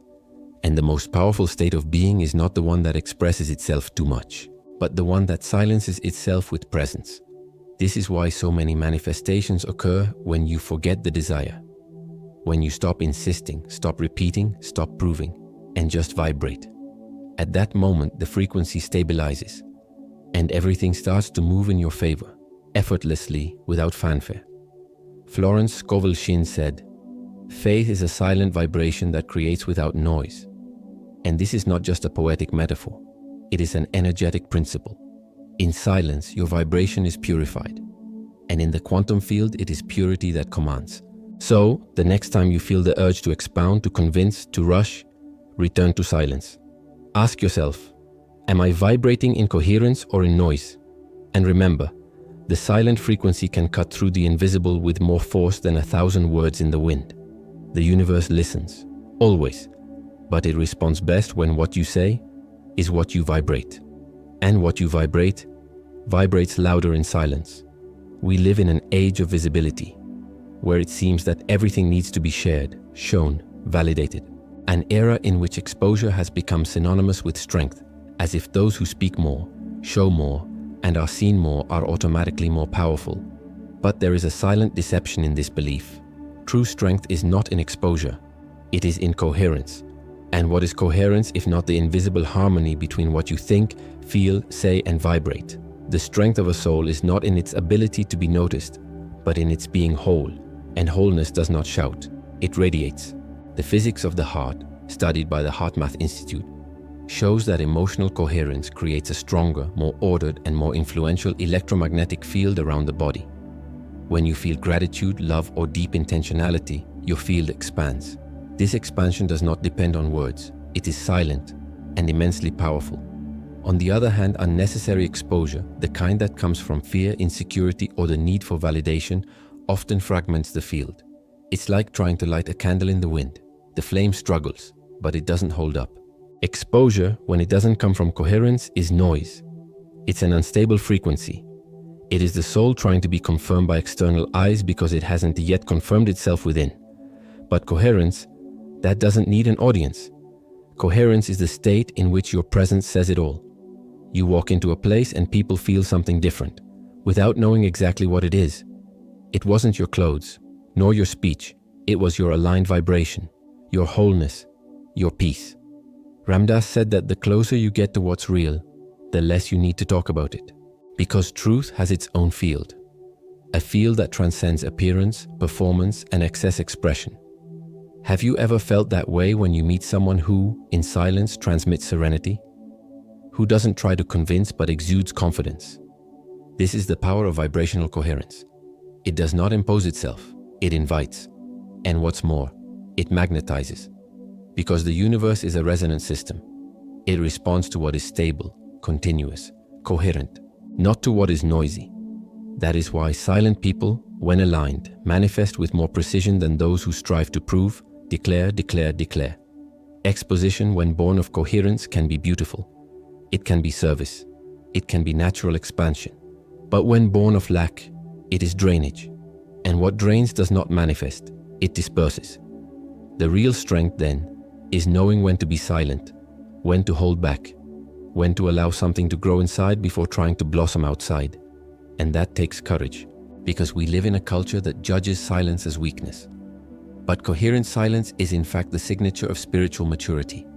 S1: And the most powerful state of being is not the one that expresses itself too much, but the one that silences itself with presence. This is why so many manifestations occur when you forget the desire. When you stop insisting, stop repeating, stop proving, and just vibrate. At that moment, the frequency stabilizes, and everything starts to move in your favor, effortlessly, without fanfare. Florence Scovel-Shinn said, "Faith is a silent vibration that creates without noise." And this is not just a poetic metaphor. It is an energetic principle. In silence, your vibration is purified. And in the quantum field, it is purity that commands. So, the next time you feel the urge to expound, to convince, to rush, return to silence. Ask yourself, am I vibrating in coherence or in noise? And remember, the silent frequency can cut through the invisible with more force than 1,000 words in the wind. The universe listens, always. But it responds best when what you say is what you vibrate. And what you vibrate vibrates louder in silence. We live in an age of visibility, where it seems that everything needs to be shared, shown, validated. An era in which exposure has become synonymous with strength, as if those who speak more, show more, and are seen more are automatically more powerful. But there is a silent deception in this belief. True strength is not in exposure, it is in coherence. And what is coherence if not the invisible harmony between what you think, feel, say, and vibrate? The strength of a soul is not in its ability to be noticed, but in its being whole. And wholeness does not shout, it radiates. The physics of the heart, studied by the HeartMath Institute, shows that emotional coherence creates a stronger, more ordered, and more influential electromagnetic field around the body. When you feel gratitude, love, or deep intentionality, your field expands. This expansion does not depend on words. It is silent and immensely powerful. On the other hand, unnecessary exposure, the kind that comes from fear, insecurity, or the need for validation, often fragments the field. It's like trying to light a candle in the wind. The flame struggles, but it doesn't hold up. Exposure, when it doesn't come from coherence, is noise. It's an unstable frequency. It is the soul trying to be confirmed by external eyes because it hasn't yet confirmed itself within. But coherence, that doesn't need an audience. Coherence is the state in which your presence says it all. You walk into a place and people feel something different, without knowing exactly what it is. It wasn't your clothes, nor your speech. It was your aligned vibration, your wholeness, your peace. Ram Dass said that the closer you get to what's real, the less you need to talk about it. Because truth has its own field. A field that transcends appearance, performance, and excess expression. Have you ever felt that way when you meet someone who, in silence, transmits serenity? Who doesn't try to convince but exudes confidence? This is the power of vibrational coherence. It does not impose itself, it invites. And what's more, it magnetizes. Because the universe is a resonant system. It responds to what is stable, continuous, coherent, not to what is noisy. That is why silent people, when aligned, manifest with more precision than those who strive to prove, declare. Exposition, when born of coherence, can be beautiful. It can be service. It can be natural expansion. But when born of lack, it is drainage. And what drains does not manifest, it disperses. The real strength, then, is knowing when to be silent, when to hold back, when to allow something to grow inside before trying to blossom outside. And that takes courage, because we live in a culture that judges silence as weakness. But coherent silence is in fact the signature of spiritual maturity.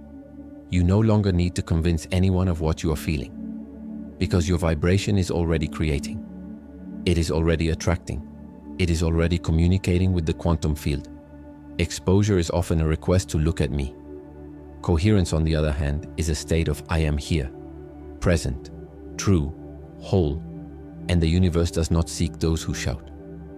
S1: You no longer need to convince anyone of what you are feeling, because your vibration is already creating. It is already attracting. It is already communicating with the quantum field. Exposure is often a request to look at me. Coherence, on the other hand, is a state of I am here, present, true, whole, and the universe does not seek those who shout.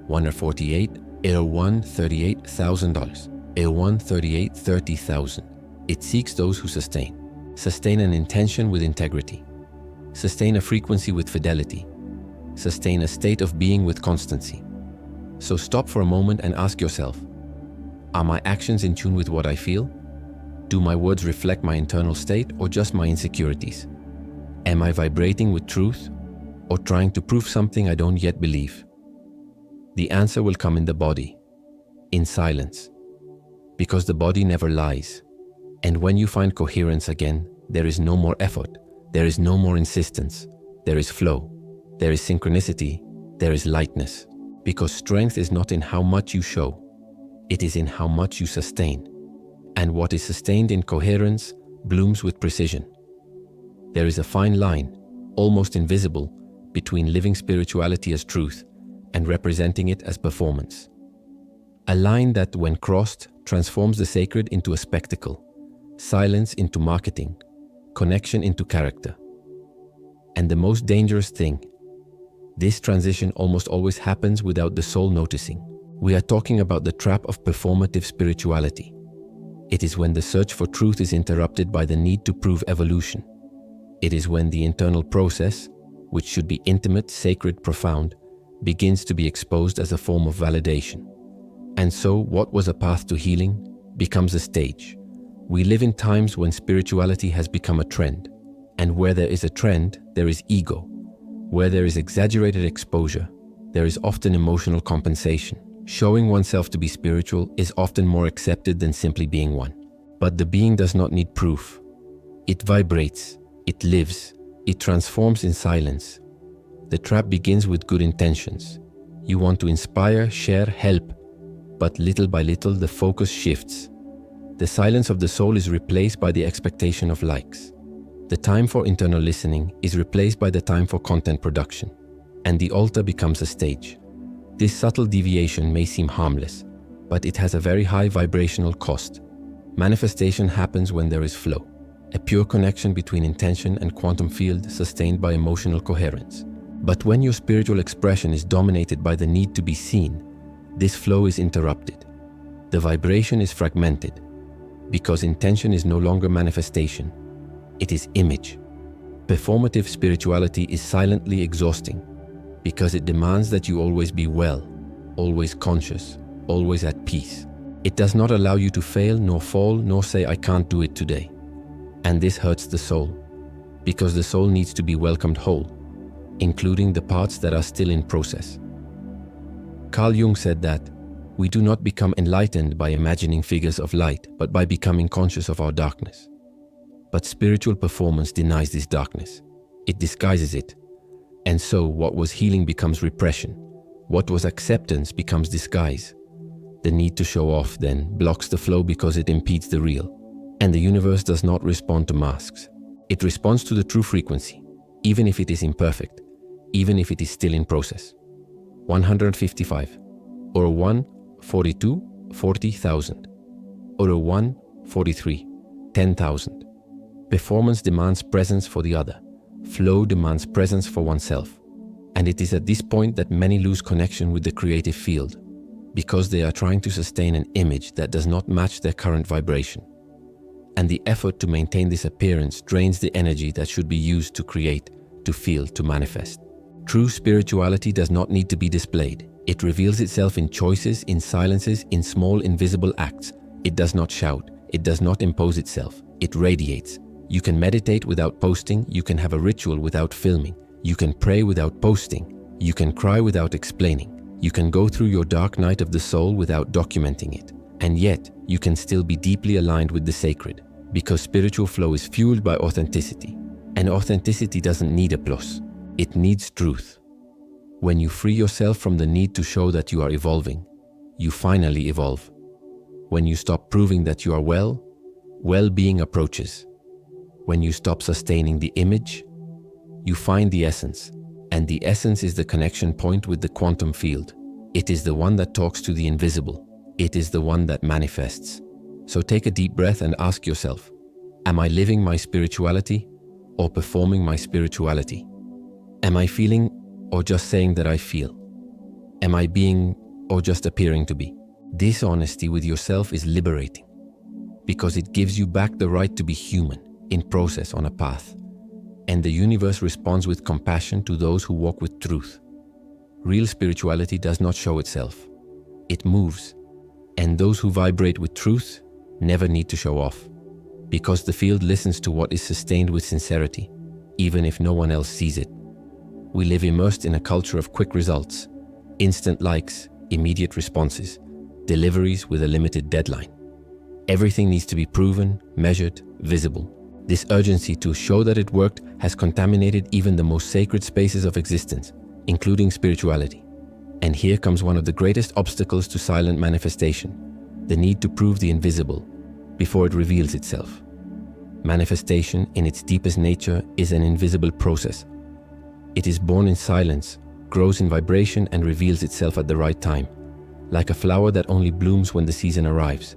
S1: 148, 01, $38,000. 01, 38, 30,000. It seeks those who sustain an intention with integrity, sustain a frequency with fidelity, sustain a state of being with constancy. So stop for a moment and ask yourself, are my actions in tune with what I feel? Do my words reflect my internal state or just my insecurities? Am I vibrating with truth or trying to prove something I don't yet believe? The answer will come in the body, in silence, because the body never lies. And when you find coherence again, there is no more effort, there is no more insistence, there is flow, there is synchronicity, there is lightness. Because strength is not in how much you show, it is in how much you sustain. And what is sustained in coherence blooms with precision. There is a fine line, almost invisible, between living spirituality as truth and representing it as performance. A line that, when crossed, transforms the sacred into a spectacle, silence into marketing, connection into character. And the most dangerous thing, this transition almost always happens without the soul noticing. We are talking about the trap of performative spirituality. It is when the search for truth is interrupted by the need to prove evolution. It is when the internal process, which should be intimate, sacred, profound, begins to be exposed as a form of validation. And so what was a path to healing becomes a stage. We live in times when spirituality has become a trend. And where there is a trend, there is ego. Where there is exaggerated exposure, there is often emotional compensation. Showing oneself to be spiritual is often more accepted than simply being one. But the being does not need proof. It vibrates, it lives, it transforms in silence. The trap begins with good intentions. You want to inspire, share, help, but little by little the focus shifts. The silence of the soul is replaced by the expectation of likes. The time for internal listening is replaced by the time for content production, and the altar becomes a stage. This subtle deviation may seem harmless, but it has a very high vibrational cost. Manifestation happens when there is flow, a pure connection between intention and quantum field sustained by emotional coherence. But when your spiritual expression is dominated by the need to be seen, this flow is interrupted. The vibration is fragmented, because intention is no longer manifestation, it is image. Performative spirituality is silently exhausting because it demands that you always be well, always conscious, always at peace. It does not allow you to fail, nor fall, nor say, "I can't do it today." And this hurts the soul, because the soul needs to be welcomed whole, including the parts that are still in process. Carl Jung said that we do not become enlightened by imagining figures of light, but by becoming conscious of our darkness. But spiritual performance denies this darkness. It disguises it. And so what was healing becomes repression. What was acceptance becomes disguise. The need to show off then blocks the flow because it impedes the real. And the universe does not respond to masks. It responds to the true frequency, even if it is imperfect, even if it is still in process. 155, or 1, 42, 40,000, or a 1, 43, 10,000. Performance demands presence for the other. Flow demands presence for oneself. And it is at this point that many lose connection with the creative field, because they are trying to sustain an image that does not match their current vibration. And the effort to maintain this appearance drains the energy that should be used to create, to feel, to manifest. True spirituality does not need to be displayed. It reveals itself in choices, in silences, in small invisible acts. It does not shout. It does not impose itself. It radiates. You can meditate without posting. You can have a ritual without filming. You can pray without posting. You can cry without explaining. You can go through your dark night of the soul without documenting it. And yet, you can still be deeply aligned with the sacred, because spiritual flow is fueled by authenticity. And authenticity doesn't need applause. It needs truth. When you free yourself from the need to show that you are evolving, you finally evolve. When you stop proving that you are well, well-being approaches. When you stop sustaining the image, you find the essence. And the essence is the connection point with the quantum field. It is the one that talks to the invisible. It is the one that manifests. So take a deep breath and ask yourself, am I living my spirituality or performing my spirituality? Am I feeling or just saying that I feel? Am I being or just appearing to be? This honesty with yourself is liberating because it gives you back the right to be human, in process, on a path. And the universe responds with compassion to those who walk with truth. Real spirituality does not show itself. It moves. And those who vibrate with truth never need to show off, because the field listens to what is sustained with sincerity, even if no one else sees it. We live immersed in a culture of quick results, instant likes, immediate responses, deliveries with a limited deadline. Everything needs to be proven, measured, visible. This urgency to show that it worked has contaminated even the most sacred spaces of existence, including spirituality. And here comes one of the greatest obstacles to silent manifestation, the need to prove the invisible before it reveals itself. Manifestation, in its deepest nature, is an invisible process. It is born in silence, grows in vibration, and reveals itself at the right time, like a flower that only blooms when the season arrives.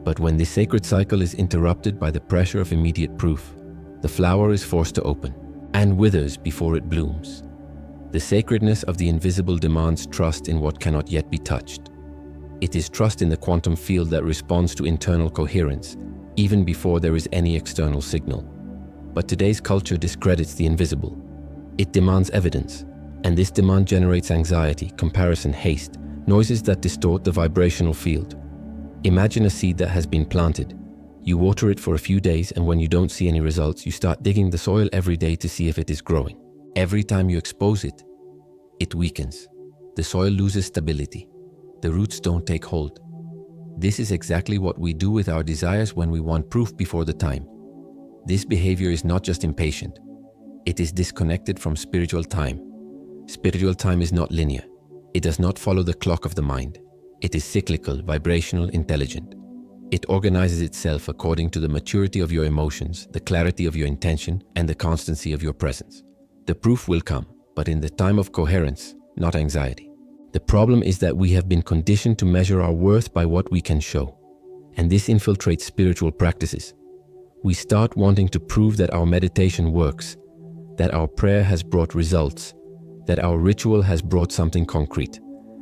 S1: But when this sacred cycle is interrupted by the pressure of immediate proof, the flower is forced to open and withers before it blooms. The sacredness of the invisible demands trust in what cannot yet be touched. It is trust in the quantum field that responds to internal coherence, even before there is any external signal. But today's culture discredits the invisible. It demands evidence, and this demand generates anxiety, comparison, haste, noises that distort the vibrational field. Imagine a seed that has been planted. You water it for a few days, and when you don't see any results, you start digging the soil every day to see if it is growing. Every time you expose it, it weakens. The soil loses stability. The roots don't take hold. This is exactly what we do with our desires when we want proof before the time. This behavior is not just impatient. It is disconnected from spiritual time. Spiritual time is not linear. It does not follow the clock of the mind. It is cyclical, vibrational, intelligent. It organizes itself according to the maturity of your emotions, the clarity of your intention, and the constancy of your presence. The proof will come, but in the time of coherence, not anxiety. The problem is that we have been conditioned to measure our worth by what we can show, and this infiltrates spiritual practices. We start wanting to prove that our meditation works, that our prayer has brought results, that our ritual has brought something concrete.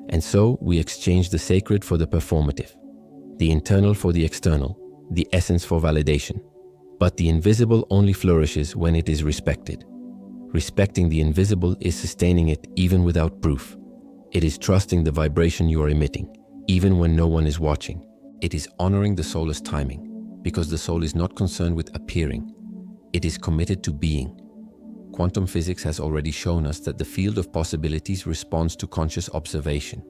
S1: And so we exchange the sacred for the performative, the internal for the external, the essence for validation. But the invisible only flourishes when it is respected. Respecting the invisible is sustaining it even without proof. It is trusting the vibration you are emitting, even when no one is watching. It is honoring the soul's timing, because the soul is not concerned with appearing. It is committed to being. Quantum physics has already shown us that the field of possibilities responds to conscious observation.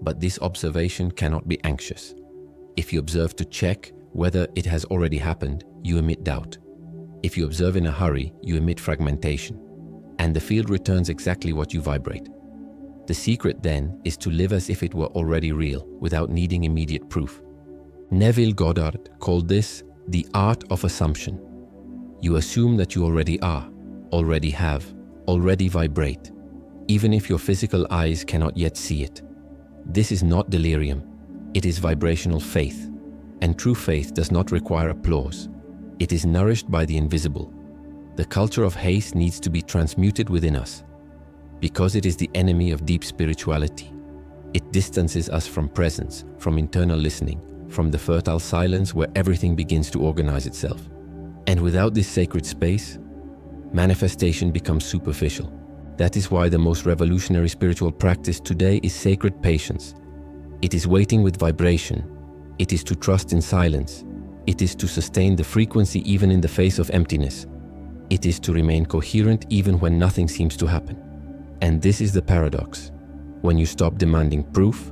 S1: But this observation cannot be anxious. If you observe to check whether it has already happened, you emit doubt. If you observe in a hurry, you emit fragmentation. And the field returns exactly what you vibrate. The secret then is to live as if it were already real, without needing immediate proof. Neville Goddard called this the art of assumption. You assume that you already are, already have, already vibrate, even if your physical eyes cannot yet see it. This is not delirium, it is vibrational faith. And true faith does not require applause. It is nourished by the invisible. The culture of haste needs to be transmuted within us, because it is the enemy of deep spirituality. It distances us from presence, from internal listening, from the fertile silence where everything begins to organize itself. And without this sacred space, manifestation becomes superficial. That is why the most revolutionary spiritual practice today is sacred patience. It is waiting with vibration. It is to trust in silence. It is to sustain the frequency even in the face of emptiness. It is to remain coherent even when nothing seems to happen. And this is the paradox. When you stop demanding proof,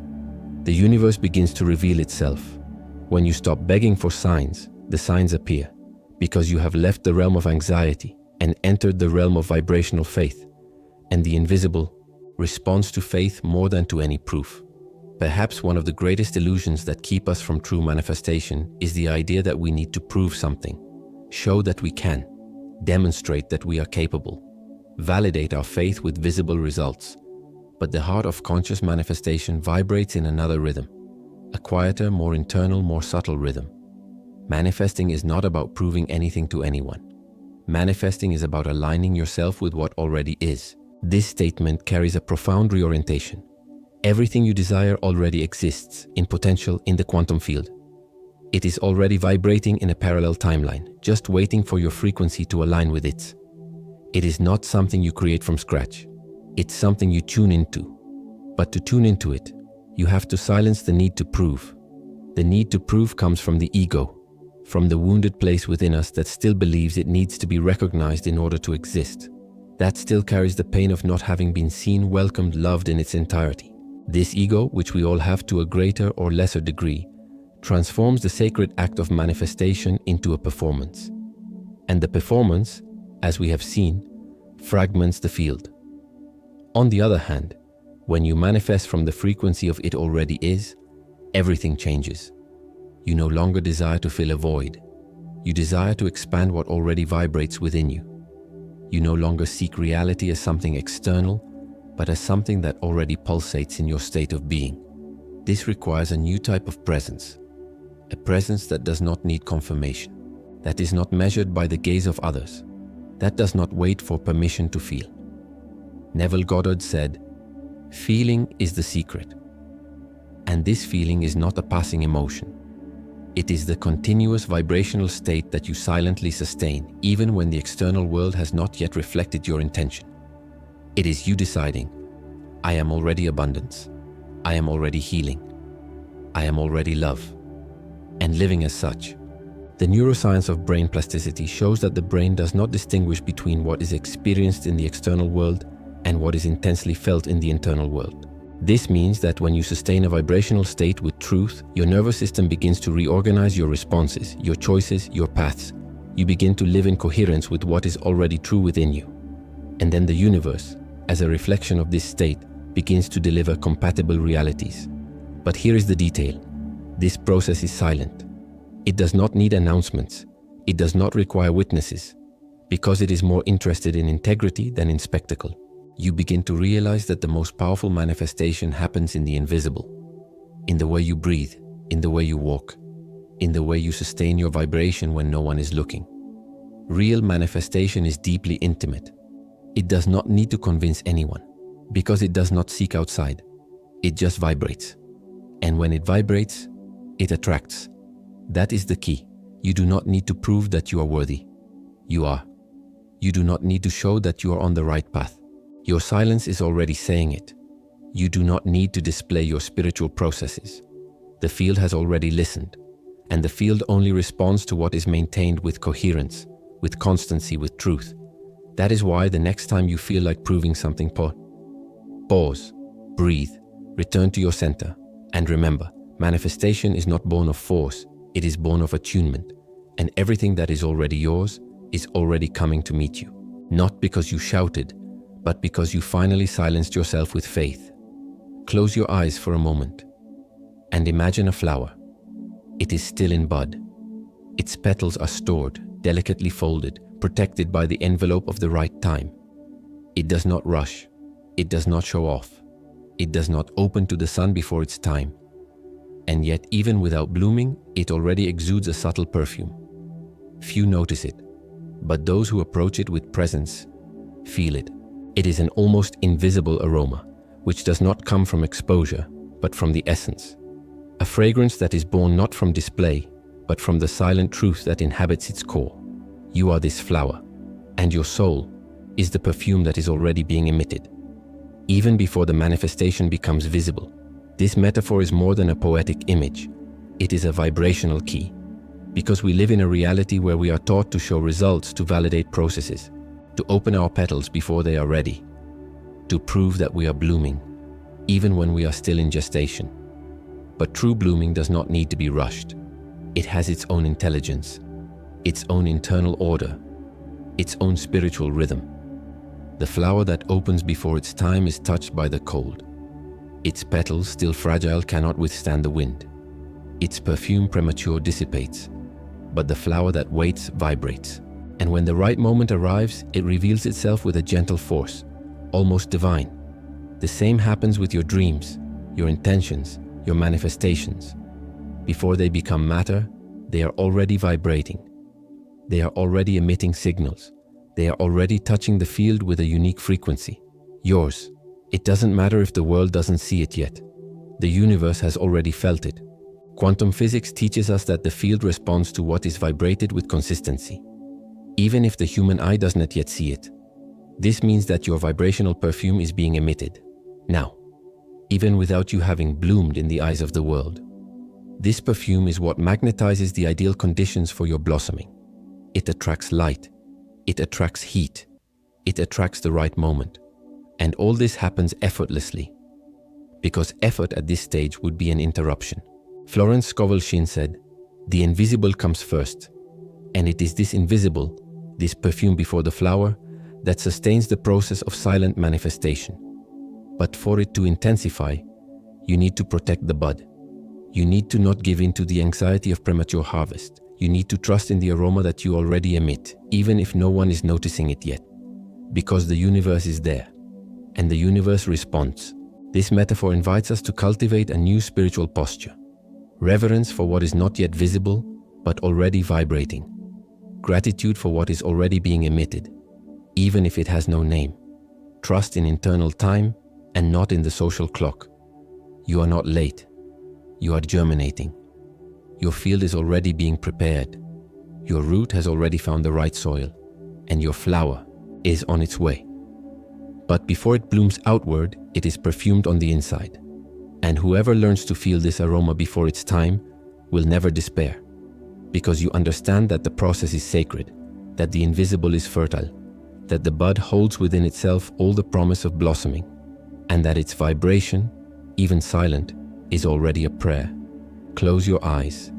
S1: the universe begins to reveal itself. When you stop begging for signs, the signs appear, because you have left the realm of anxiety and entered the realm of vibrational faith. And the invisible responds to faith more than to any proof. Perhaps one of the greatest illusions that keep us from true manifestation is the idea that we need to prove something, show that we can, demonstrate that we are capable, validate our faith with visible results. But the heart of conscious manifestation vibrates in another rhythm, a quieter, more internal, more subtle rhythm. Manifesting is not about proving anything to anyone. Manifesting is about aligning yourself with what already is. This statement carries a profound reorientation. Everything you desire already exists in potential in the quantum field. It is already vibrating in a parallel timeline, just waiting for your frequency to align with its. It is not something you create from scratch. It's something you tune into. But to tune into it, you have to silence the need to prove. The need to prove comes from the ego, from the wounded place within us that still believes it needs to be recognized in order to exist. That still carries the pain of not having been seen, welcomed, loved in its entirety. This ego, which we all have to a greater or lesser degree, transforms the sacred act of manifestation into a performance. And the performance, as we have seen, fragments the field. On the other hand, when you manifest from the frequency of it already is, everything changes. You no longer desire to fill a void. You desire to expand what already vibrates within you. You no longer seek reality as something external, but as something that already pulsates in your state of being. This requires a new type of presence, a presence that does not need confirmation, that is not measured by the gaze of others, that does not wait for permission to feel. Neville Goddard said, "Feeling is the secret." And this feeling is not a passing emotion. It is the continuous vibrational state that you silently sustain, even when the external world has not yet reflected your intention. It is you deciding, I am already abundance, I am already healing, I am already love, and living as such. The neuroscience of brain plasticity shows that the brain does not distinguish between what is experienced in the external world and what is intensely felt in the internal world. This means that when you sustain a vibrational state with truth, your nervous system begins to reorganize your responses, your choices, your paths. You begin to live in coherence with what is already true within you. And then the universe, as a reflection of this state, begins to deliver compatible realities. But here is the detail. This process is silent. It does not need announcements. It does not require witnesses, because it is more interested in integrity than in spectacle. You begin to realize that the most powerful manifestation happens in the invisible, in the way you breathe, in the way you walk, in the way you sustain your vibration when no one is looking. Real manifestation is deeply intimate. It does not need to convince anyone, because it does not seek outside. It just vibrates. And when it vibrates, it attracts. That is the key. You do not need to prove that you are worthy. You are. You do not need to show that you are on the right path. Your silence is already saying it. You do not need to display your spiritual processes. The field has already listened, and the field only responds to what is maintained with coherence, with constancy, with truth. That is why the next time you feel like proving something, pause, breathe, return to your center, and remember, manifestation is not born of force, it is born of attunement, and everything that is already yours is already coming to meet you. Not because you shouted, but because you finally silenced yourself with faith. Close your eyes for a moment and imagine a flower. It is still in bud. Its petals are stored, delicately folded, protected by the envelope of the right time. It does not rush. It does not show off. It does not open to the sun before its time. And yet, even without blooming, it already exudes a subtle perfume. Few notice it, but those who approach it with presence feel it. It is an almost invisible aroma, which does not come from exposure, but from the essence. A fragrance that is born not from display, but from the silent truth that inhabits its core. You are this flower, and your soul is the perfume that is already being emitted, even before the manifestation becomes visible. This metaphor is more than a poetic image. It is a vibrational key, because we live in a reality where we are taught to show results, to validate processes, to open our petals before they are ready, to prove that we are blooming, even when we are still in gestation. But true blooming does not need to be rushed. It has its own intelligence, its own internal order, its own spiritual rhythm. The flower that opens before its time is touched by the cold. Its petals, still fragile, cannot withstand the wind. Its perfume premature dissipates, but the flower that waits vibrates. And when the right moment arrives, it reveals itself with a gentle force, almost divine. The same happens with your dreams, your intentions, your manifestations. Before they become matter, they are already vibrating. They are already emitting signals. They are already touching the field with a unique frequency. Yours. It doesn't matter if the world doesn't see it yet. The universe has already felt it. Quantum physics teaches us that the field responds to what is vibrated with consistency, even if the human eye does not yet see it. This means that your vibrational perfume is being emitted now, even without you having bloomed in the eyes of the world. This perfume is what magnetizes the ideal conditions for your blossoming. It attracts light, it attracts heat, it attracts the right moment. And all this happens effortlessly, because effort at this stage would be an interruption. Florence Scovel Shinn said, "The invisible comes first, and it is this invisible, this perfume before the flower, that sustains the process of silent manifestation. But for it to intensify, you need to protect the bud. You need to not give in to the anxiety of premature harvest. You need to trust in the aroma that you already emit, even if no one is noticing it yet, because the universe is there, and the universe responds." This metaphor invites us to cultivate a new spiritual posture. Reverence for what is not yet visible, but already vibrating. Gratitude for what is already being emitted, even if it has no name. Trust in internal time and not in the social clock. You are not late. You are germinating. Your field is already being prepared. Your root has already found the right soil, and your flower is on its way. But before it blooms outward, it is perfumed on the inside. And whoever learns to feel this aroma before its time will never despair, because you understand that the process is sacred, that the invisible is fertile, that the bud holds within itself all the promise of blossoming, and that its vibration, even silent, is already a prayer. Close your eyes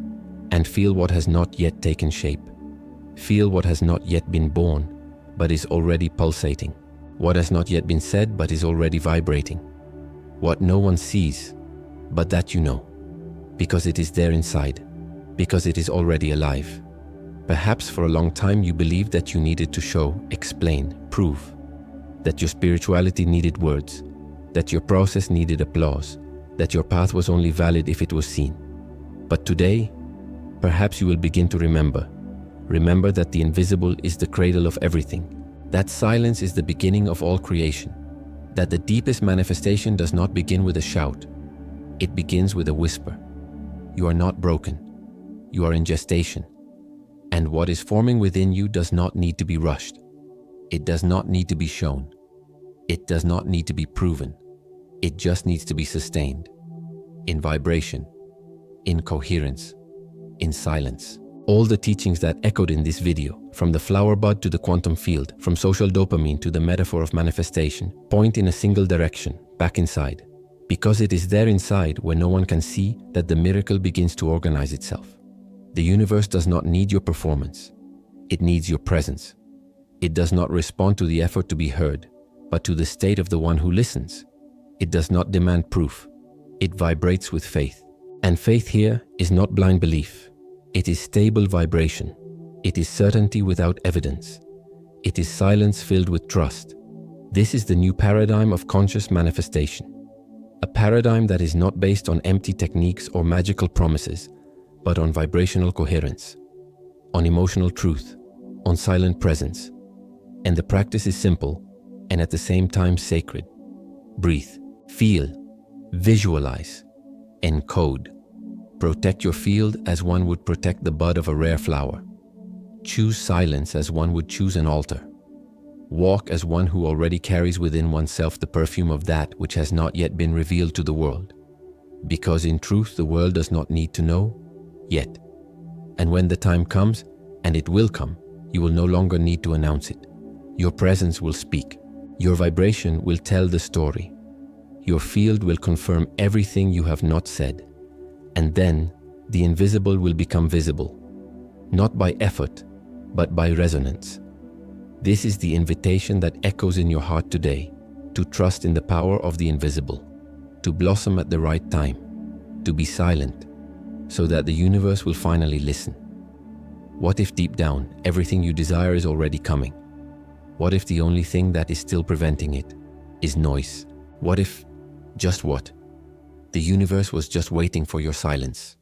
S1: and feel what has not yet taken shape. Feel what has not yet been born, but is already pulsating. What has not yet been said, but is already vibrating. What no one sees, but that you know, because it is there inside, because it is already alive. Perhaps for a long time you believed that you needed to show, explain, prove, that your spirituality needed words, that your process needed applause, that your path was only valid if it was seen. But today, perhaps you will begin to remember that the invisible is the cradle of everything, that silence is the beginning of all creation, that the deepest manifestation does not begin with a shout, it begins with a whisper. You are not broken. You are in gestation. And what is forming within you does not need to be rushed. It does not need to be shown. It does not need to be proven. It just needs to be sustained. In vibration, in coherence, in silence. All the teachings that echoed in this video, from the flower bud to the quantum field, from social dopamine to the metaphor of manifestation, point in a single direction, back inside. Because it is there inside where no one can see that the miracle begins to organize itself. The universe does not need your performance. It needs your presence. It does not respond to the effort to be heard, but to the state of the one who listens. It does not demand proof. It vibrates with faith. And faith here is not blind belief. It is stable vibration. It is certainty without evidence. It is silence filled with trust. This is the new paradigm of conscious manifestation. A paradigm that is not based on empty techniques or magical promises, but on vibrational coherence, on emotional truth, on silent presence. And the practice is simple and at the same time sacred. Breathe, feel, visualize, encode. Protect your field as one would protect the bud of a rare flower. Choose silence as one would choose an altar. Walk as one who already carries within oneself the perfume of that which has not yet been revealed to the world. Because in truth, the world does not need to know yet. And when the time comes, and it will come, you will no longer need to announce it. Your presence will speak. Your vibration will tell the story. Your field will confirm everything you have not said. And then the invisible will become visible, not by effort, but by resonance. This is the invitation that echoes in your heart today, to trust in the power of the invisible, to blossom at the right time, to be silent, so that the universe will finally listen. What if deep down, everything you desire is already coming? What if the only thing that is still preventing it is noise? What if, just what? The universe was just waiting for your silence.